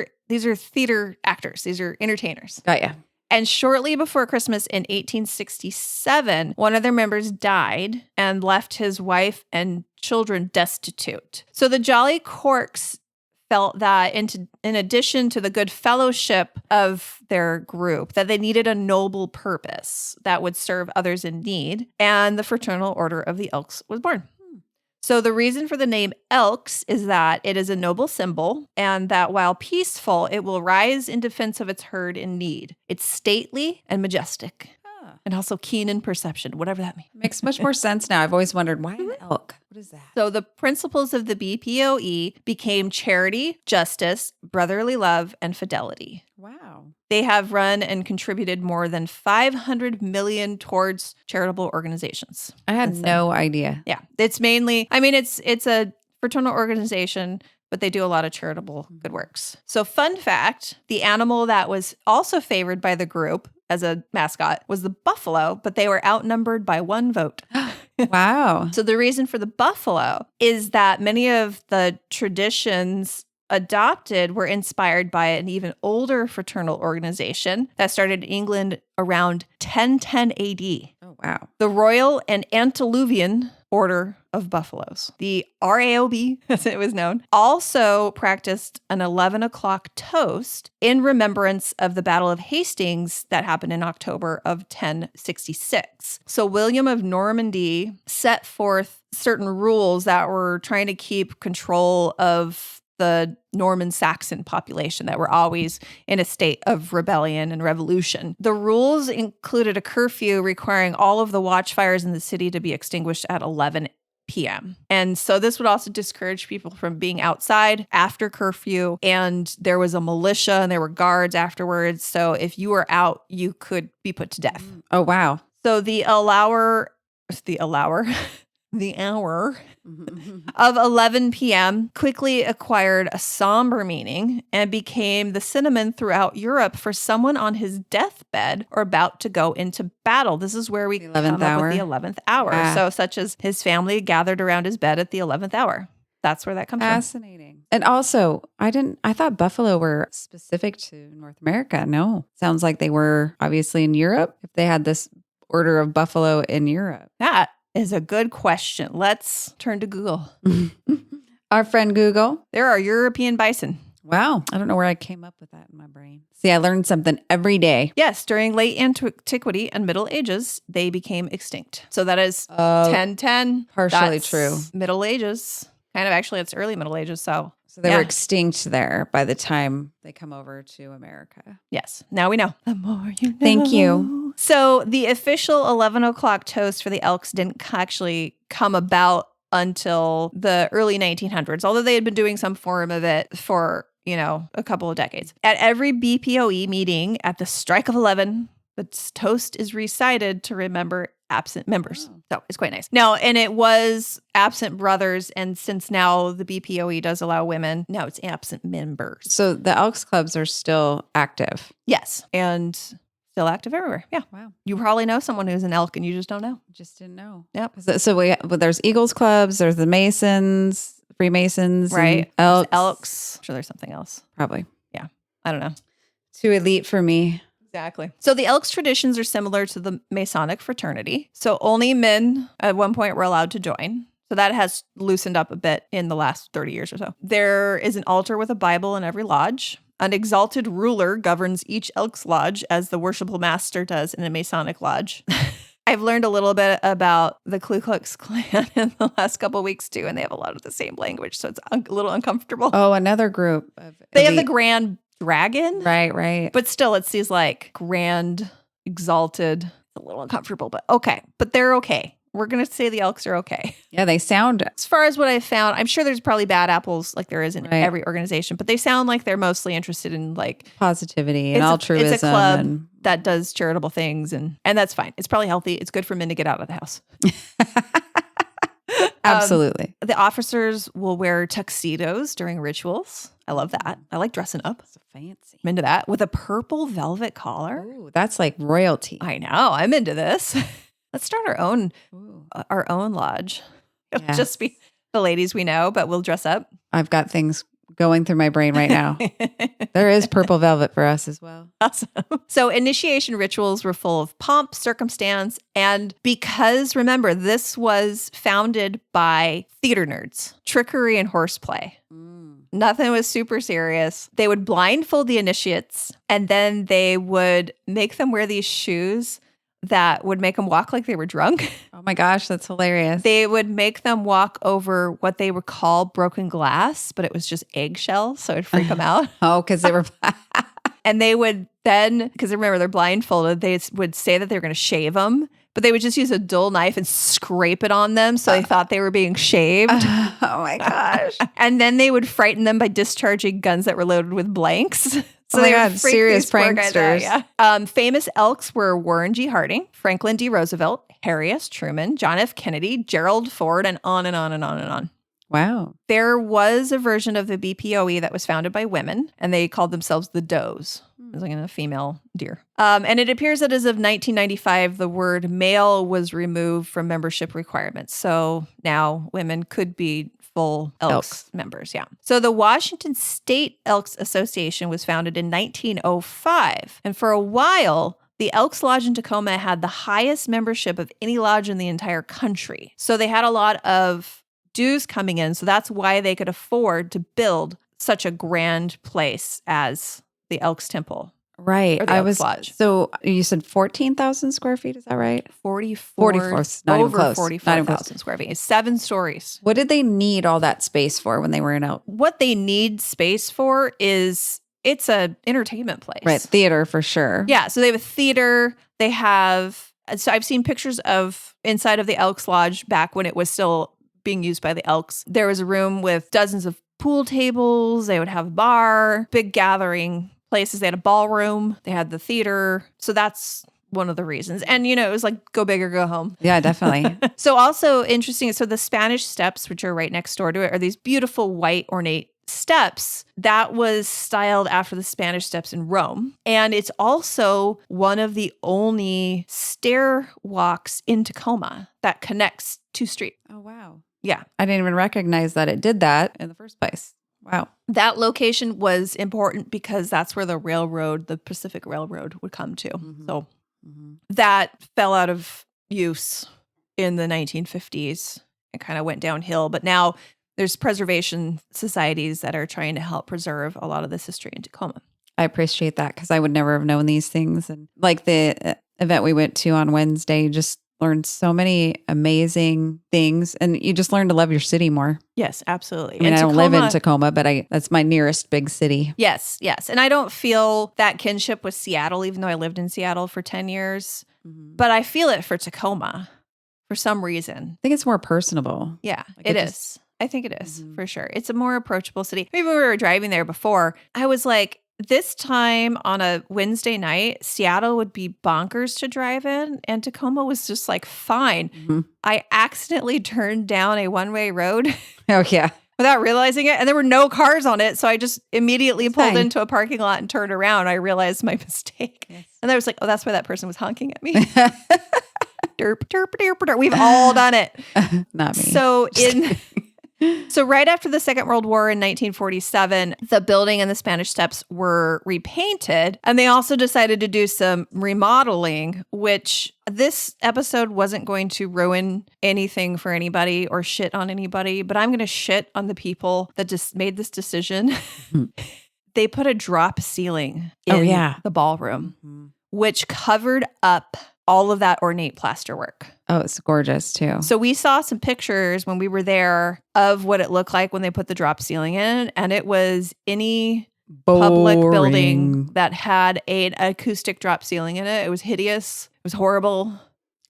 are theater actors. These are entertainers. Oh, yeah. And shortly before Christmas in 1867, one of their members died and left his wife and children destitute. So the Jolly Corks felt that in addition to the good fellowship of their group, that they needed a noble purpose that would serve others in need, and the Fraternal Order of the Elks was born. So the reason for the name Elks is that it is a noble symbol, and that while peaceful, it will rise in defense of its herd in need. It's stately and majestic. And also keen in perception, whatever that means. Makes much more sense now. I've always wondered, why an elk? What is that? So the principles of the BPOE became charity, justice, brotherly love, and fidelity. Wow. They have run and contributed more than $500 million towards charitable organizations. I had no idea. Yeah. It's mainly, it's a fraternal organization, but they do a lot of charitable good works. So fun fact, the animal that was also favored by the group as a mascot was the buffalo, but they were outnumbered by 1 vote. Wow. So the reason for the buffalo is that many of the traditions adopted were inspired by an even older fraternal organization that started in England around 1010 AD. Oh, wow. The Royal and Antediluvian Order of Buffaloes, the RAOB, as it was known, also practiced an 11 o'clock toast in remembrance of the Battle of Hastings that happened in October of 1066. So William of Normandy set forth certain rules that were trying to keep control of the Norman Saxon population that were always in a state of rebellion and revolution. The rules included a curfew requiring all of the watchfires in the city to be extinguished at 11 p.m. And so this would also discourage people from being outside after curfew. And there was a militia and there were guards afterwards. So if you were out, you could be put to death. Oh, wow. So the hour of 11 p.m. quickly acquired a somber meaning and became the synonym throughout Europe for someone on his deathbed or about to go into battle. This is where we come up with the 11th hour. Ah. So such as his family gathered around his bed at the 11th hour. That's where that comes from. Fascinating. And also, I thought buffalo were specific to North America. No, sounds like they were obviously in Europe. If they had this order of buffalo in Europe. That is a good question. Let's turn to Google. Our friend Google. There are European bison. Wow. I don't know where I came up with that in my brain. See, I learned something every day. Yes. During late antiquity and Middle Ages, they became extinct. So that is 1010. Partially true. Middle Ages. Kind of actually, it's early Middle Ages. So they were extinct there by the time they come over to America. Yes. Now we know. The more you know. Thank you. So the official 11 o'clock toast for the Elks didn't actually come about until the early 1900s, although they had been doing some form of it for, a couple of decades. At every BPOE meeting at the strike of 11, The toast is recited to remember absent members. So it's quite nice. No, and it was absent brothers. And since now the BPOE does allow women, now it's absent members. So the Elks Clubs are still active. Yes. And still active everywhere. Yeah. Wow. You probably know someone who's an elk and you just don't know. Just didn't know. Yep. So there's Eagles Clubs, there's the Masons, Freemasons, right? Elks. Elks. I'm sure there's something else. Probably. Yeah. I don't know. Too elite for me. Exactly. So the Elks traditions are similar to the Masonic fraternity. So only men at one point were allowed to join. So that has loosened up a bit in the last 30 years or so. There is an altar with a Bible in every lodge. An exalted ruler governs each Elks lodge as the worshipful master does in a Masonic lodge. I've learned a little bit about the Ku Klux Klan in the last couple of weeks too, and they have a lot of the same language, so it's a little uncomfortable. Oh, another group. They have the Grand Dragon. Right. But still, it's these like grand, exalted, a little uncomfortable, but okay. But they're okay. We're going to say the Elks are okay. Yeah, they sound... As far as what I've found, I'm sure there's probably bad apples like there is in every organization, but they sound like they're mostly interested in like... positivity and altruism. It's a club that does charitable things, and that's fine. It's probably healthy. It's good for men to get out of the house. Absolutely. The officers will wear tuxedos during rituals. I love that. I like dressing up. So fancy. I'm into that. With a purple velvet collar. Ooh, that's like royalty. I know. I'm into this. Let's start our own lodge. It'll just be the ladies we know, but we'll dress up. I've got things going through my brain right now. There is purple velvet for us as well. Awesome. So initiation rituals were full of pomp, circumstance, and because, remember, this was founded by theater nerds, trickery and horseplay. Nothing was super serious. They would blindfold the initiates, and then they would make them wear these shoes that would make them walk like they were drunk. Oh my gosh, that's hilarious. They would make them walk over what they would call broken glass, but it was just eggshells, so it'd freak them out. Oh, because they were... And they would then, because remember, they're blindfolded, they would say that they were going to shave them, but they would just use a dull knife and scrape it on them, so they thought they were being shaved. Oh my gosh. And then they would frighten them by discharging guns that were loaded with blanks. So they got serious pranksters. Famous Elks were Warren G. Harding, Franklin D. Roosevelt, Harry S. Truman, John F. Kennedy, Gerald Ford, and on and on and on and on. Wow. There was a version of the BPOE that was founded by women, and they called themselves the Does. It was like a female deer. And it appears that as of 1995, the word male was removed from membership requirements. So now women could be full Elks members. Yeah. So the Washington State Elks Association was founded in 1905. And for a while, the Elks Lodge in Tacoma had the highest membership of any lodge in the entire country. So they had a lot of dues coming in. So that's why they could afford to build such a grand place as the Elks Temple. Right. Or the Elks Lodge. So you said 14,000 square feet. Is that right? 44. Not even over close. 44,000 square feet. 7 stories. What did they need all that space for when they were in Elk? What they need space for is it's an entertainment place. Right. Theater for sure. Yeah. So they have a theater. They have, so I've seen pictures of inside of the Elks Lodge back when it was still being used by the Elks. There was a room with dozens of pool tables. They would have a bar, big gathering places. They had a ballroom. They had the theater. So that's one of the reasons. And, it was like go big or go home. Yeah, definitely. So also interesting. So the Spanish steps, which are right next door to it, are these beautiful white ornate steps that was styled after the Spanish steps in Rome. And it's also one of the only stair walks in Tacoma that connects 2 streets. Oh, wow. Yeah. I didn't even recognize that it did that in the first place. Wow. That location was important because that's where the Pacific Railroad would come to. Mm-hmm. So that fell out of use in the 1950s and kind of went downhill. But now there's preservation societies that are trying to help preserve a lot of this history in Tacoma. I appreciate that because I would never have known these things. And like the event we went to on Wednesday, just learned so many amazing things, and you just learn to love your city more. Yes, absolutely. I mean, I don't live in Tacoma, but that's my nearest big city. Yes. And I don't feel that kinship with Seattle, even though I lived in Seattle for 10 years. Mm-hmm. But I feel it for Tacoma for some reason. I think it's more personable. Yeah, it is. I think it is for sure. It's a more approachable city. Maybe when we were driving there before, I was like, This time on a Wednesday night, Seattle would be bonkers to drive in, and Tacoma was just like fine. Mm-hmm. I accidentally turned down a one-way road. Oh, yeah. Without realizing it. And there were no cars on it. So I just immediately pulled into a parking lot and turned around. I realized my mistake. Yes. And I was like, oh, that's why that person was honking at me. Derp, derp, derp, derp. We've all done it. Not me. So right after the Second World War in 1947, the building and the Spanish Steps were repainted. And they also decided to do some remodeling, which this episode wasn't going to ruin anything for anybody or shit on anybody, but I'm going to shit on the people that just made this decision. Mm-hmm. They put a drop ceiling in the ballroom, which covered up all of that ornate plasterwork. Oh, it's gorgeous too. So we saw some pictures when we were there of what it looked like when they put the drop ceiling in, and it was any public building that had an acoustic drop ceiling in it. It was hideous. It was horrible.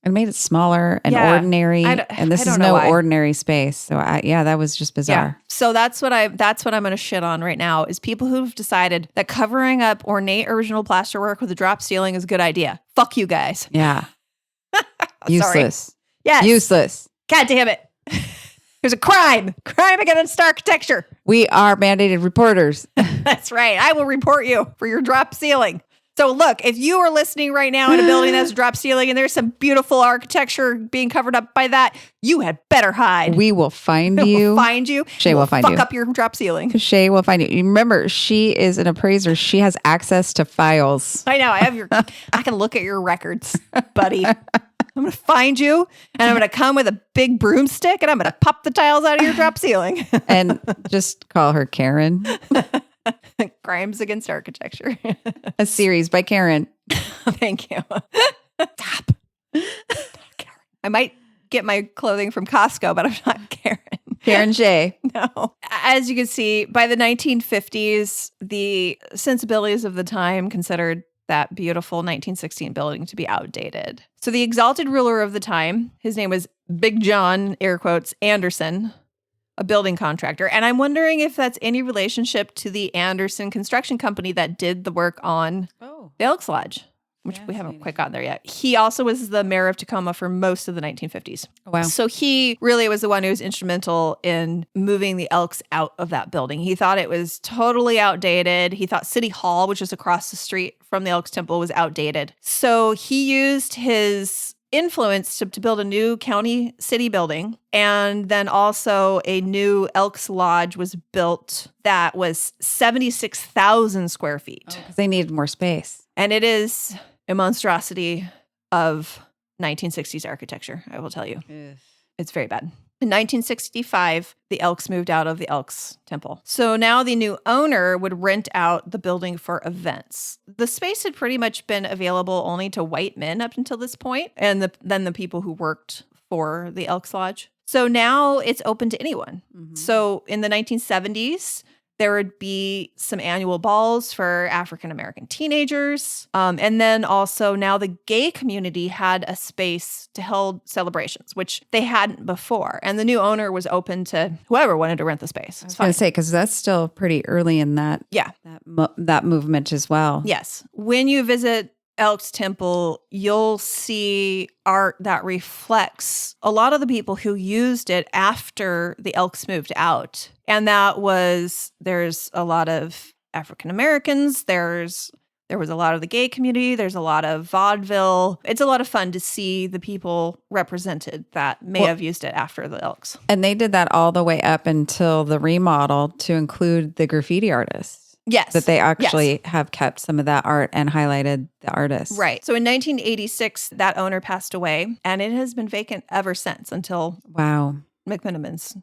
It made it smaller and ordinary, and this is no ordinary space. So that was just bizarre. Yeah. So that's what I'm going to shit on right now is people who've decided that covering up ornate original plasterwork with a drop ceiling is a good idea. Fuck you guys. Yeah. Useless. Yes. Useless. God damn it. There's a crime against architecture. We are mandated reporters. That's right. I will report you for your drop ceiling. So look, if you are listening right now in a building that's a drop ceiling and there's some beautiful architecture being covered up by that, you had better hide. We will find you. We'll find you. Shay will find you. Fuck up your drop ceiling. Shay will find you. Remember, she is an appraiser. She has access to files. I know. I can look at your records, buddy. I'm going to find you and I'm going to come with a big broomstick and I'm going to pop the tiles out of your drop ceiling. And just call her Karen. Crimes Against Architecture. A series by Karen. Thank you. Stop. I might get my clothing from Costco, but I'm not Karen. Karen Shay. No. As you can see, by the 1950s, the sensibilities of the time considered that beautiful 1916 building to be outdated. So the exalted ruler of the time, his name was Big John, air quotes, Anderson, a building contractor. And I'm wondering if that's any relationship to the Anderson construction company that did the work on the Elks Lodge, which we haven't quite gotten there yet. He also was the mayor of Tacoma for most of the 1950s. Oh, wow. So he really was the one who was instrumental in moving the Elks out of that building. He thought it was totally outdated. He thought City Hall, which is across the street from the Elks Temple, was outdated. So he used his influence to build a new county city building. And then also a new Elks Lodge was built that was 76,000 square feet. Because they needed more space. And it is a monstrosity of 1960s architecture, I will tell you. Ugh. It's very bad. In 1965, the Elks moved out of the Elks Temple. So now the new owner would rent out the building for events. The space had pretty much been available only to white men up until this point, and then the people who worked for the Elks Lodge. So now it's open to anyone. Mm-hmm. So in the 1970s, there would be some annual balls for African-American teenagers. And then also now the gay community had a space to hold celebrations, which they hadn't before. And the new owner was open to whoever wanted to rent the space. I was going to say, because that's still pretty early in that, that movement as well. Yes. When you visit Elks Temple, you'll see art that reflects a lot of the people who used it after the Elks moved out. And there's a lot of African Americans, there was a lot of the gay community, there's a lot of vaudeville. It's a lot of fun to see the people represented that may have used it after the Elks. And they did that all the way up until the remodel to include the graffiti artists. Yes. That they actually have kept some of that art and highlighted the artists. Right. So in 1986, that owner passed away, and it has been vacant ever since until McMenamins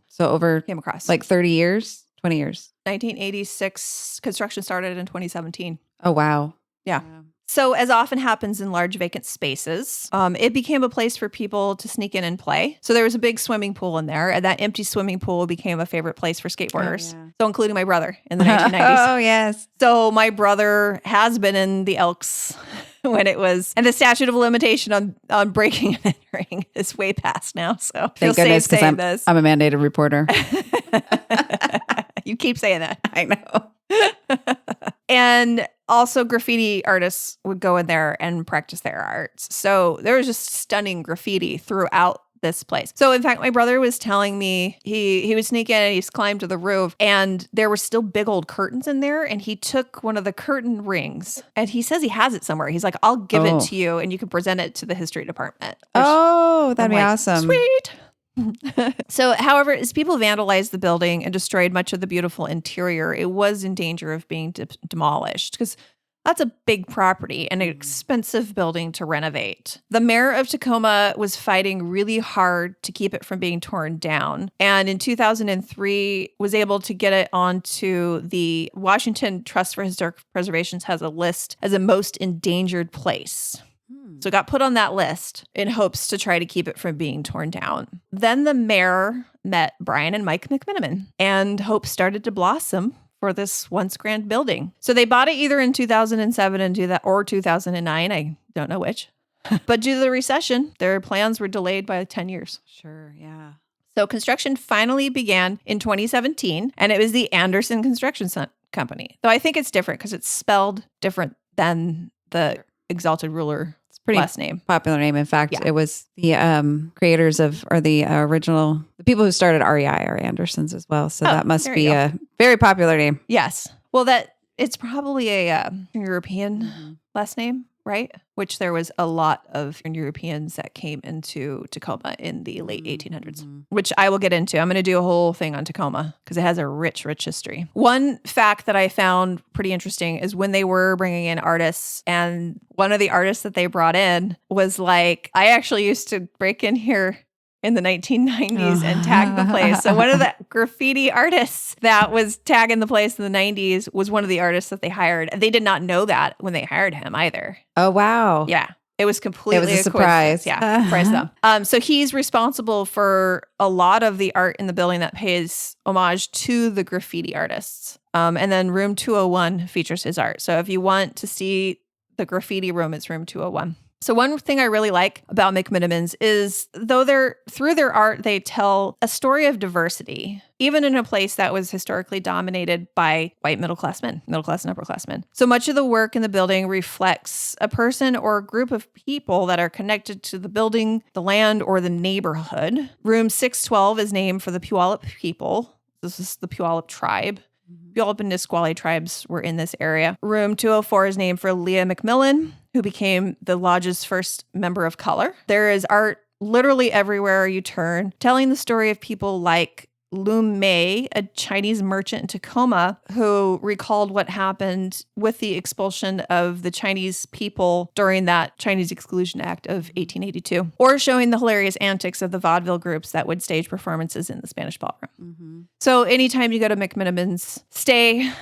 came across. Like 30 years? 20 years? 1986, construction started in 2017. Oh, wow. Yeah. So as often happens in large vacant spaces, it became a place for people to sneak in and play. So there was a big swimming pool in there, and that empty swimming pool became a favorite place for skateboarders. Oh, yeah. So including my brother in the 1990s. Oh, yes. So my brother has been in the Elks when it was, and the statute of limitation on breaking and entering is way past now. So thank goodness, because I'm a mandated reporter. You keep saying that. I know. And also graffiti artists would go in there and practice their arts. So there was just stunning graffiti throughout this place. So in fact, my brother was telling me he would sneak in and he's climbed to the roof and there were still big old curtains in there. And he took one of the curtain rings and he says he has it somewhere. He's like, I'll give it to you and you can present it to the history department. That'd be awesome. Sweet. So, however, as people vandalized the building and destroyed much of the beautiful interior, it was in danger of being demolished because that's a big property and an expensive building to renovate. The mayor of Tacoma was fighting really hard to keep it from being torn down. And in 2003, was able to get it onto the Washington Trust for Historic Preservation has a list as a most endangered place. So it got put on that list in hopes to try to keep it from being torn down. Then the mayor met Brian and Mike McMenamin and hope started to blossom for this once grand building. So they bought it either in 2007 or 2009. I don't know which. But due to the recession, their plans were delayed by 10 years. Sure, yeah. So construction finally began in 2017, and it was the Anderson Construction Company. Though I think it's different because it's spelled different than the Exalted Ruler last name. Popular name. In fact, it was the creators of, or the original, the people who started REI are Andersons as well. So that must be a very popular name. Yes. Well, it's probably a European last name, right? Which there was a lot of Europeans that came into Tacoma in the late 1800s, which I will get into. I'm going to do a whole thing on Tacoma because it has a rich, rich history. One fact that I found pretty interesting is when they were bringing in artists, and one of the artists that they brought in was like, I actually used to break in here in the 1990s and tag the place. So one of the graffiti artists that was tagging the place in the 90s was one of the artists that they hired. And they did not know that when they hired him either. Oh, wow. Yeah. It was completely a surprise. Yeah, surprise them. So he's responsible for a lot of the art in the building that pays homage to the graffiti artists. And then room 201 features his art. So if you want to see the graffiti room, it's room 201. So one thing I really like about McMenamins is through their art, they tell a story of diversity, even in a place that was historically dominated by white middle class and upper class men. So much of the work in the building reflects a person or a group of people that are connected to the building, the land, or the neighborhood. Room 612 is named for the Puyallup people. This is the Puyallup tribe. Puyallup and Nisqually tribes were in this area. Room 204 is named for Leah McMillan, who became the lodge's first member of color. There is art literally everywhere you turn, telling the story of people like Loom May, a Chinese merchant in Tacoma, who recalled what happened with the expulsion of the Chinese people during that Chinese Exclusion Act of 1882, or showing the hilarious antics of the vaudeville groups that would stage performances in the Spanish ballroom. So anytime you go to McMenamins, stay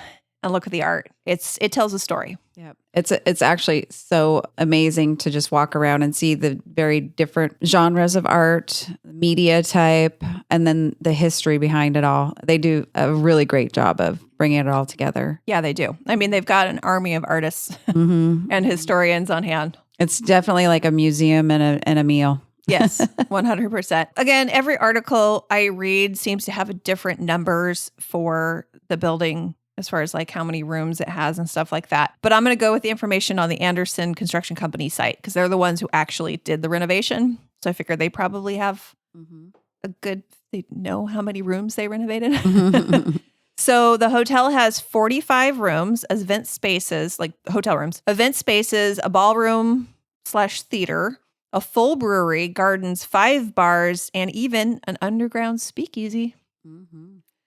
and look at the art. It tells a story. Yeah, it's actually so amazing to just walk around and see the very different genres of art, media type, and then the history behind it all. They do a really great job of bringing it all together. Yeah, they do. I mean, they've got an army of artists and historians on hand. It's definitely like a museum and a meal. Yes, 100%. Again, every article I read seems to have different numbers for the building as far as like how many rooms it has and stuff like that. But I'm going to go with the information on the Anderson Construction Company site because they're the ones who actually did the renovation. So I figured they probably have they know how many rooms they renovated. So the hotel has 45 rooms as event spaces, like hotel rooms, event spaces, a ballroom / theater, a full brewery, gardens, 5 bars, and even an underground speakeasy.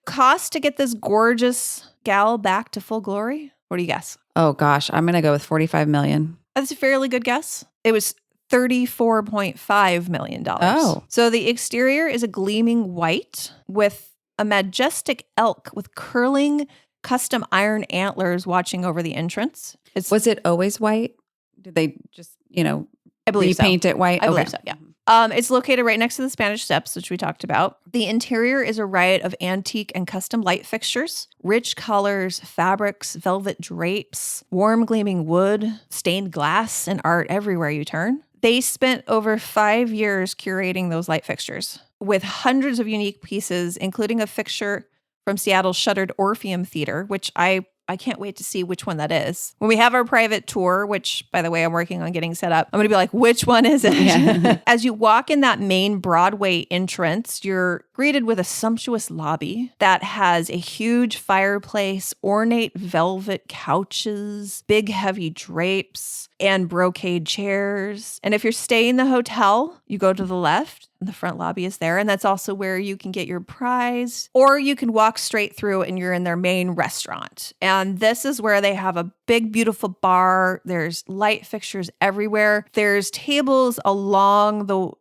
Cost to get this gorgeous gal back to full glory? What do you guess? Oh gosh, I'm going to go with $45 million. That's a fairly good guess. It was $34.5 million. Oh. So the exterior is a gleaming white with a majestic elk with curling custom iron antlers watching over the entrance. Was it always white? Did they just, I believe repaint it white? I believe so, yeah. It's located right next to the Spanish Steps, which we talked about. The interior is a riot of antique and custom light fixtures, rich colors, fabrics, velvet drapes, warm gleaming wood, stained glass, and art everywhere you turn. They spent over 5 years curating those light fixtures with hundreds of unique pieces, including a fixture from Seattle's shuttered Orpheum Theater, which I I can't wait to see which one that is. When we have our private tour, which, by the way, I'm working on getting set up, I'm going to be like, which one is it? Yeah. As you walk in that main Broadway entrance, you're greeted with a sumptuous lobby that has a huge fireplace, ornate velvet couches, big heavy drapes, and brocade chairs. And if you're staying in the hotel, you go to the left. The front lobby is there. And that's also where you can get your prize, or you can walk straight through and you're in their main restaurant. And this is where they have a big, beautiful bar. There's light fixtures everywhere. There's tables along the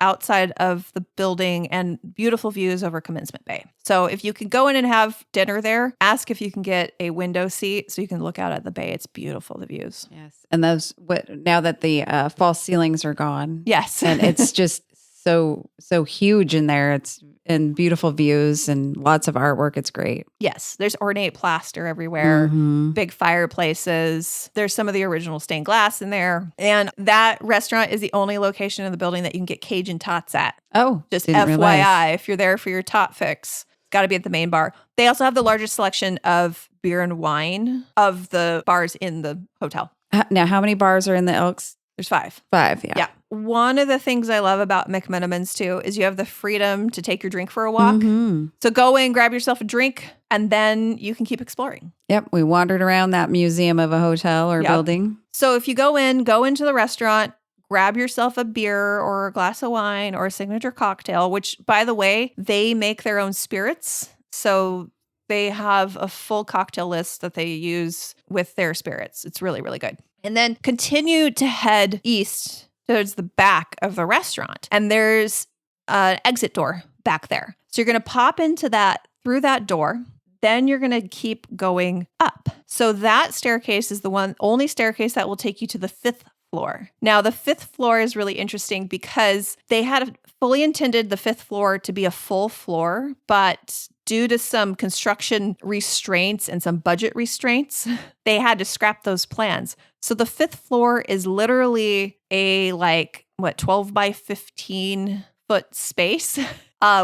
outside of the building and beautiful views over Commencement Bay. So if you can go in and have dinner there, ask if you can get a window seat so you can look out at the bay. It's beautiful, the views. Yes. And now that the false ceilings are gone. Yes. And it's just so huge in there. It's and beautiful views and lots of artwork. It's great. Yes. There's ornate plaster everywhere, big fireplaces. There's some of the original stained glass in there. And that restaurant is the only location in the building that you can get Cajun tots at. Oh, just FYI, realize. If you're there for your tot fix, got to be at the main bar. They also have the largest selection of beer and wine of the bars in the hotel. Now, how many bars are in the Elks? There's 5. 5, yeah. Yeah. One of the things I love about McMenamins too is you have the freedom to take your drink for a walk. So go in, grab yourself a drink, and then you can keep exploring. Yep. We wandered around that museum of a hotel or building. So if you go into the restaurant, grab yourself a beer or a glass of wine or a signature cocktail, which, by the way, they make their own spirits. So they have a full cocktail list that they use with their spirits. It's really, really good. And then continue to head east towards the back of the restaurant. And there's an exit door back there. So you're going to pop into that through that door. Then you're going to keep going up. So that staircase is the only staircase that will take you to the 5th floor. Now, the 5th floor is really interesting because they had fully intended the 5th floor to be a full floor, but due to some construction restraints and some budget restraints, they had to scrap those plans. So the 5th floor is literally a 12 by 15 foot space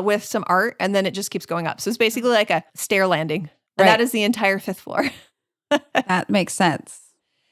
with some art, and then it just keeps going up. So it's basically like a stair landing. And that is the entire 5th floor. That makes sense.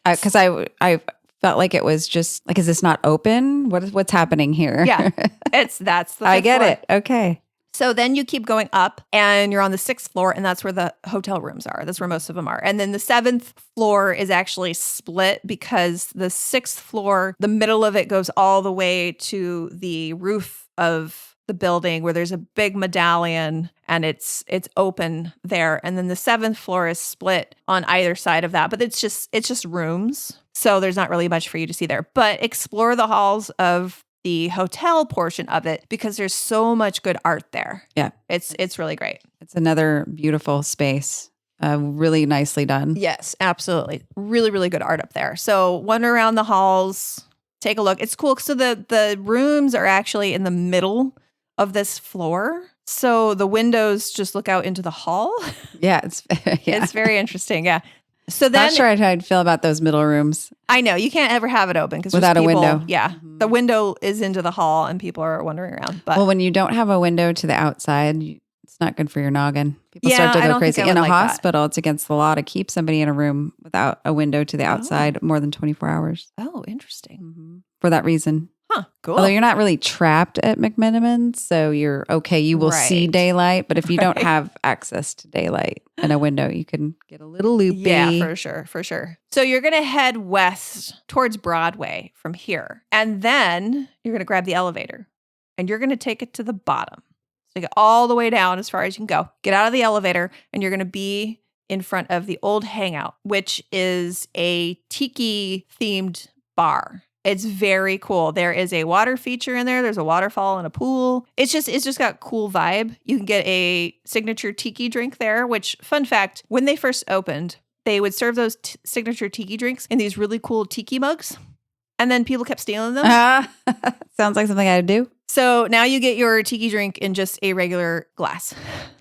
Because I felt like it was just like, is this not open? What's happening here? Yeah, that's the 5th floor. I get it. Okay. So then you keep going up and you're on the 6th floor, and that's where the hotel rooms are. That's where most of them are. And then the 7th floor is actually split because the 6th floor, the middle of it goes all the way to the roof of the building where there's a big medallion and it's open there. And then the 7th floor is split on either side of that, but it's just rooms. So there's not really much for you to see there, but explore the halls of the hotel portion of it because there's so much good art there. Yeah. It's really great. It's another beautiful space. Really nicely done. Yes, absolutely. Really, really good art up there. So wander around the halls, take a look. It's cool. So the rooms are actually in the middle of this floor. So the windows just look out into the hall. Yeah. It's very interesting. Yeah. So then, not sure how I'd feel about those middle rooms. I know you can't ever have it open because without a window. Yeah, the window is into the hall and people are wandering around. But when you don't have a window to the outside, it's not good for your noggin. People start to go crazy. In a hospital, it's against the law to keep somebody in a room without a window to the outside more than 24 hours. Oh, interesting. For that reason. Huh, cool. Although you're not really trapped at McMenamins, so you're okay. You will see daylight, but if you don't have access to daylight and a window, you can get a little loopy. Yeah, for sure. So you're going to head west towards Broadway from here, and then you're going to grab the elevator, and you're going to take it to the bottom. So you get all the way down as far as you can go. Get out of the elevator, and you're going to be in front of the Old Hangout, which is a tiki-themed bar. It's very cool. There is a water feature in there. There's a waterfall and a pool. It's just got cool vibe. You can get a signature tiki drink there, which, fun fact, when they first opened, they would serve those signature tiki drinks in these really cool tiki mugs. And then people kept stealing them. Sounds like something I'd do. So now you get your tiki drink in just a regular glass.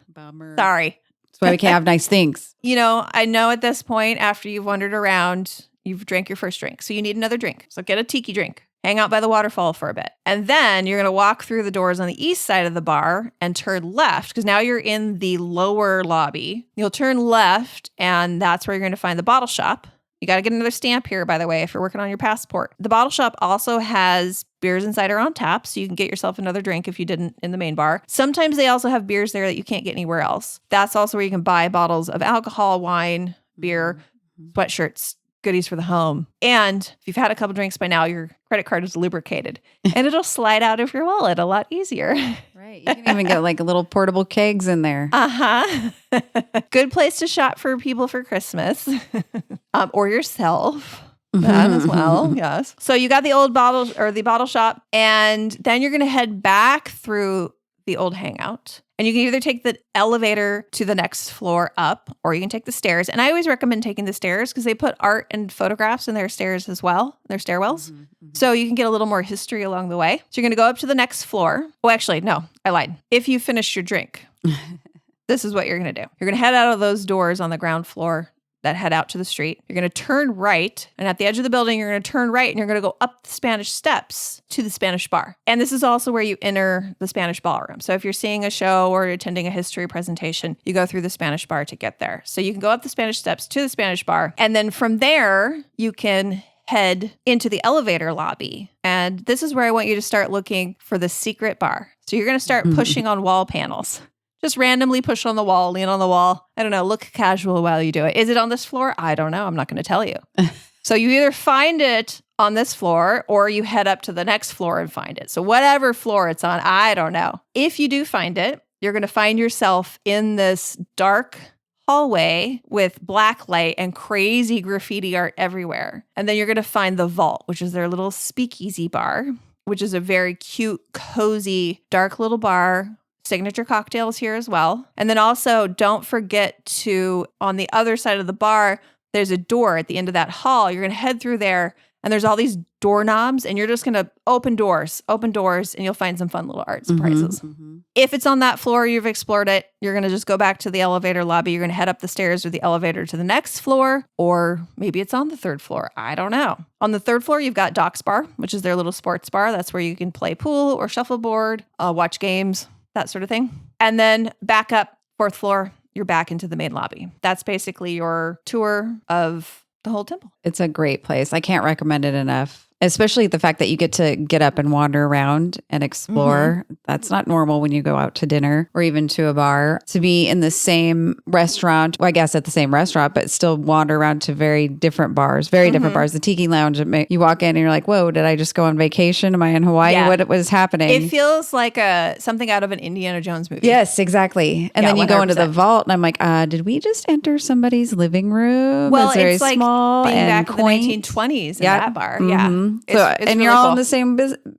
Bummer. Sorry. That's why we can't have nice things. I know at this point, after you've wandered around, you've drank your first drink. So you need another drink. So get a tiki drink. hang out by the waterfall for a bit. And then you're going to walk through the doors on the east side of the bar and turn left because now you're in the lower lobby. You'll turn left and that's where you're going to find the bottle shop. You got to get another stamp here, by the way, if you're working on your passport. The bottle shop also has beers and cider on tap, so you can get yourself another drink if you didn't in the main bar. Sometimes they also have beers there that you can't get anywhere else. That's also where you can buy bottles of alcohol, wine, beer, sweatshirts, goodies for the home. And if you've had a couple drinks by now, your credit card is lubricated and it'll slide out of your wallet a lot easier. Right. You can even get like little portable kegs in there. Good place to shop for people for Christmas or yourself. That as well. Yes. So you got the old bottle or the bottle shop, and then you're going to head back through the old hangout. And you can either take the elevator to the next floor up, or you can take the stairs. And I always recommend taking the stairs because they put art and photographs in their stairs as well, their stairwells. So you can get a little more history along the way. So you're going to go up to the next floor. Oh, actually, no, I lied. If you finish your drink, this is what you're going to do. You're going to head out of those doors on the ground floor that head out to the street. You're going to turn right, and at the edge of the building, you're going to turn right, and you're going to go up the Spanish steps to the Spanish bar. And this is also where you enter the Spanish ballroom. So if you're seeing a show or attending a history presentation, you go through the Spanish bar to get there. So you can go up the Spanish steps to the Spanish bar, and then from there, you can head into the elevator lobby. And this is where I want you to start looking for the secret bar. So you're going to start pushing on wall panels. Just randomly push on the wall, lean on the wall. I don't know, look casual while you do it. Is it on this floor? I don't know. I'm not going to tell you. So you either find it on this floor or you head up to the next floor and find it. So whatever floor it's on, I don't know. If you do find it, you're going to find yourself in this dark hallway with black light and crazy graffiti art everywhere. And then you're going to find the vault, which is their little speakeasy bar, which is a very cute, cozy, dark little bar. Signature cocktails here as well. And then also don't forget to, on the other side of the bar, there's a door at the end of that hall. You're going to head through there and there's all these doorknobs and you're just going to open doors, and you'll find some fun little art surprises. If it's on that floor, you've explored it, you're going to just go back to the elevator lobby. You're going to head up the stairs or the elevator to the next floor, or maybe it's on the third floor. I don't know. On the third floor, you've got Doc's Bar, which is their little sports bar. That's where you can play pool or shuffleboard, watch games, that sort of thing. And then back up, fourth floor, you're back into the main lobby. That's basically your tour of the whole temple. It's a great place. I can't recommend it enough. Especially the fact that you get to get up and wander around and explore. That's not normal when you go out to dinner or even to a bar. To be in the same restaurant, well, I guess at the same restaurant, but still wander around to very different bars, different bars. The Tiki Lounge, you walk in and you're like, whoa, did I just go on vacation? Am I in Hawaii? Yeah. What was happening? It feels like something out of an Indiana Jones movie. Yes, exactly. And then you 100%. Go into the vault and I'm like, did we just enter somebody's living room? Well, it's very like small being and back quaint. in the 1920s in that bar. Yeah. It's and really you're all cool. in the same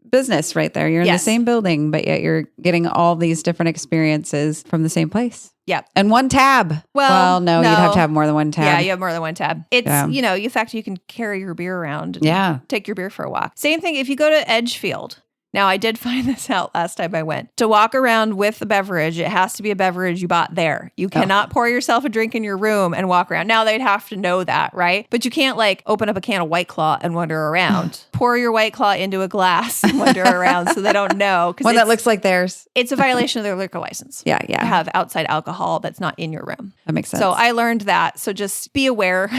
business right there. You're in the same building, but yet you're getting all these different experiences from the same place. Yeah. And one tab. Well, no, you'd have to have more than one tab. Yeah, you have more than one tab. It's, the fact you can carry your beer around and take your beer for a walk. Same thing if you go to Edgefield. Now, I did find this out last time I went. To walk around with a beverage, it has to be a beverage you bought there. You cannot pour yourself a drink in your room and walk around. Now, they'd have to know that, right? But you can't open up a can of White Claw and wander around. Pour your White Claw into a glass and wander around so they don't know. One that looks like theirs. It's a violation of their liquor license. Yeah. To have outside alcohol that's not in your room. That makes sense. So I learned that. So just be aware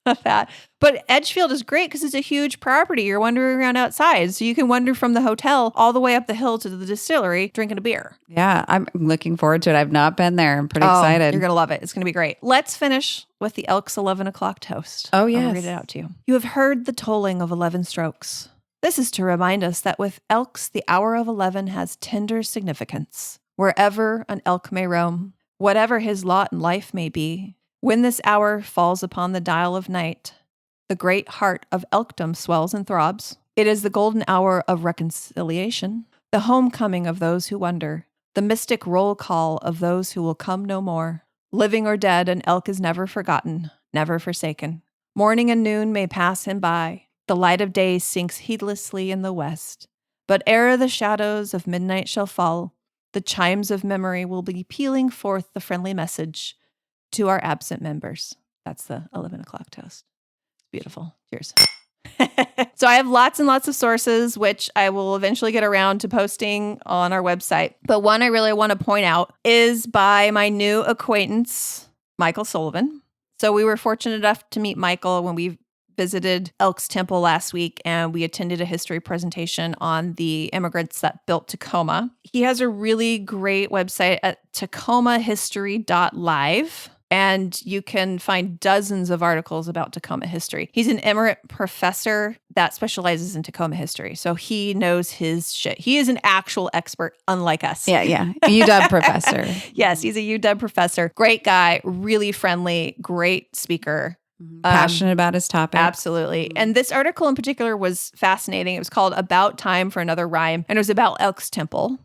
of that. But Edgefield is great because it's a huge property. You're wandering around outside. So you can wander from the hotel all the way up the hill to the distillery drinking a beer. Yeah, I'm looking forward to it. I've not been there. I'm pretty excited. You're going to love it. It's going to be great. Let's finish with the Elk's 11 o'clock toast. Oh, yes. I'll read it out to you. You have heard the tolling of 11 strokes. This is to remind us that with Elks, the hour of 11 has tender significance. Wherever an elk may roam, whatever his lot in life may be, when this hour falls upon the dial of night, the great heart of elkdom swells and throbs. It is the golden hour of reconciliation, the homecoming of those who wonder, the mystic roll call of those who will come no more. Living or dead, an elk is never forgotten, never forsaken. Morning and noon may pass him by. The light of day sinks heedlessly in the west. But ere the shadows of midnight shall fall, the chimes of memory will be pealing forth the friendly message to our absent members. That's the 11 o'clock toast. Beautiful. Cheers. So I have lots and lots of sources, which I will eventually get around to posting on our website. But one I really want to point out is by my new acquaintance, Michael Sullivan. So we were fortunate enough to meet Michael when we visited Elks Temple last week, and we attended a history presentation on the immigrants that built Tacoma. He has a really great website at tacomahistory.live. And you can find dozens of articles about Tacoma history. He's an emerite professor that specializes in Tacoma history. So he knows his shit. He is an actual expert, unlike us. Yeah. UW professor. Yes, he's a UW professor. Great guy, really friendly, great speaker. Passionate about his topic. Absolutely. And this article in particular was fascinating. It was called About Time for Another Rhyme, and it was about Elks Temple.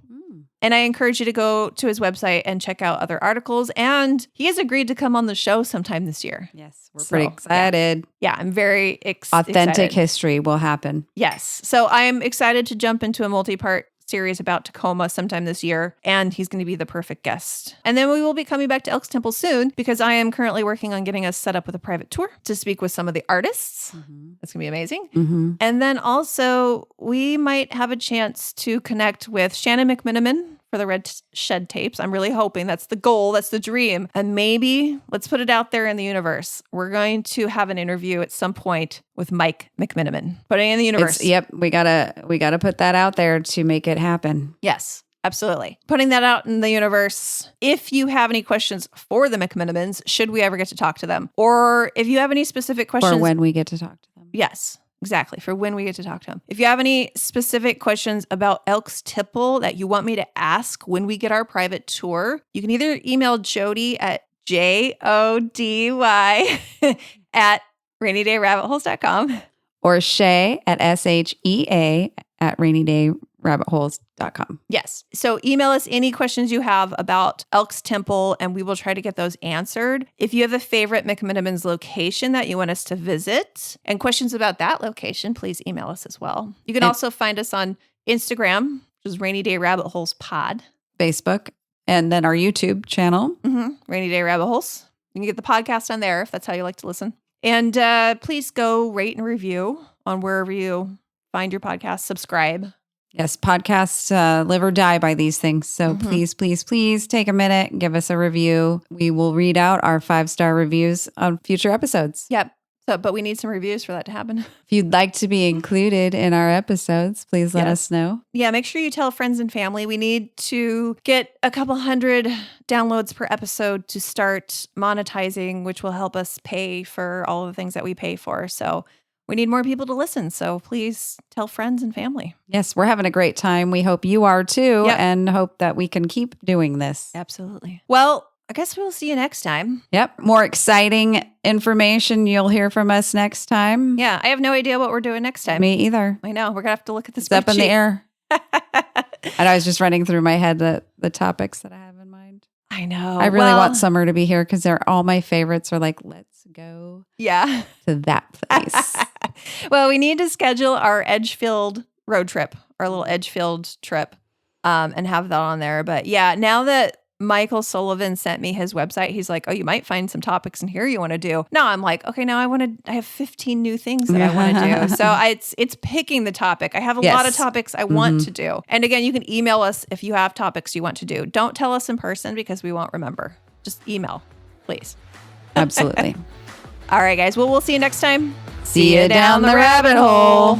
And I encourage you to go to his website and check out other articles. And he has agreed to come on the show sometime this year. Yes, we're pretty excited. Yeah, I'm very excited. Authentic history will happen. Yes. So I'm excited to jump into a multi-part series about Tacoma sometime this year. And he's going to be the perfect guest. And then we will be coming back to Elks Temple soon because I am currently working on getting us set up with a private tour to speak with some of the artists. That's going to be amazing. And then also we might have a chance to connect with Shannon McMenamin for the Red Shed tapes. I'm really hoping that's the goal. That's the dream. And maybe let's put it out there in the universe. We're going to have an interview at some point with Mike McMenamin. Putting it in the universe. We gotta put that out there to make it happen. Yes. Absolutely. Putting that out in the universe. If you have any questions for the McMenamins, should we ever get to talk to them? Or if you have any specific questions. Or when we get to talk to them. Yes. Exactly, for when we get to talk to him. If you have any specific questions about Elks Temple that you want me to ask when we get our private tour, you can either email Jody at JODY at rainydayrabbitholes.com. Or Shay at SHEA at rainydayrabbitholes.com. Yes. So email us any questions you have about Elks Temple, and we will try to get those answered. If you have a favorite McMenamins location that you want us to visit and questions about that location, please email us as well. You can also find us on Instagram, which is Rainy Day Rabbit Holes Pod. Facebook, and then our YouTube channel. Rainy Day Rabbit Holes. You can get the podcast on there if that's how you like to listen. And please go rate and review on wherever you find your podcast. Subscribe. Yes, podcasts live or die by these things. So please take a minute and give us a review. We will read out our 5-star reviews on future episodes. Yep. But we need some reviews for that to happen. If you'd like to be included in our episodes, please let us know. Yeah, make sure you tell friends and family. We need to get a couple hundred downloads per episode to start monetizing, which will help us pay for all of the things that we pay for. So we need more people to listen. So please tell friends and family. Yes, we're having a great time. We hope you are too, and hope that we can keep doing this. Absolutely. Well, I guess we'll see you next time. Yep. More exciting information you'll hear from us next time. Yeah. I have no idea what we're doing next time. Me either. I know. We're going to have to look at this It's up in the air. And I was just running through my head the topics that I have in mind. I know. I really want Summer to be here because they're all my favorites are like, let's go to that place. Well, we need to schedule our Edgefield road trip, our little Edgefield trip, and have that on there. But yeah, now that Michael Sullivan sent me his website, he's like, oh, you might find some topics in here you want to do. Now I'm like, okay, now I have 15 new things that I want to do. So it's picking the topic. I have a lot of topics I want to do. And again, you can email us if you have topics you want to do. Don't tell us in person because we won't remember. Just email, please. Absolutely. All right, guys. Well, we'll see you next time. See you down the rabbit hole.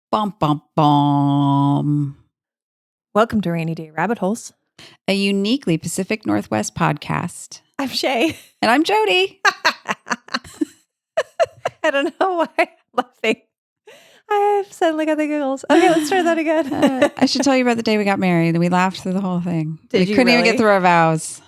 Bum, bum, bum. Welcome to Rainy Day Rabbit Holes, a uniquely Pacific Northwest podcast. I'm Shay. And I'm Jody. I don't know why I'm laughing. I've suddenly got the giggles. Okay, let's try that again. I should tell you about the day we got married and we laughed through the whole thing. We couldn't even get through our vows.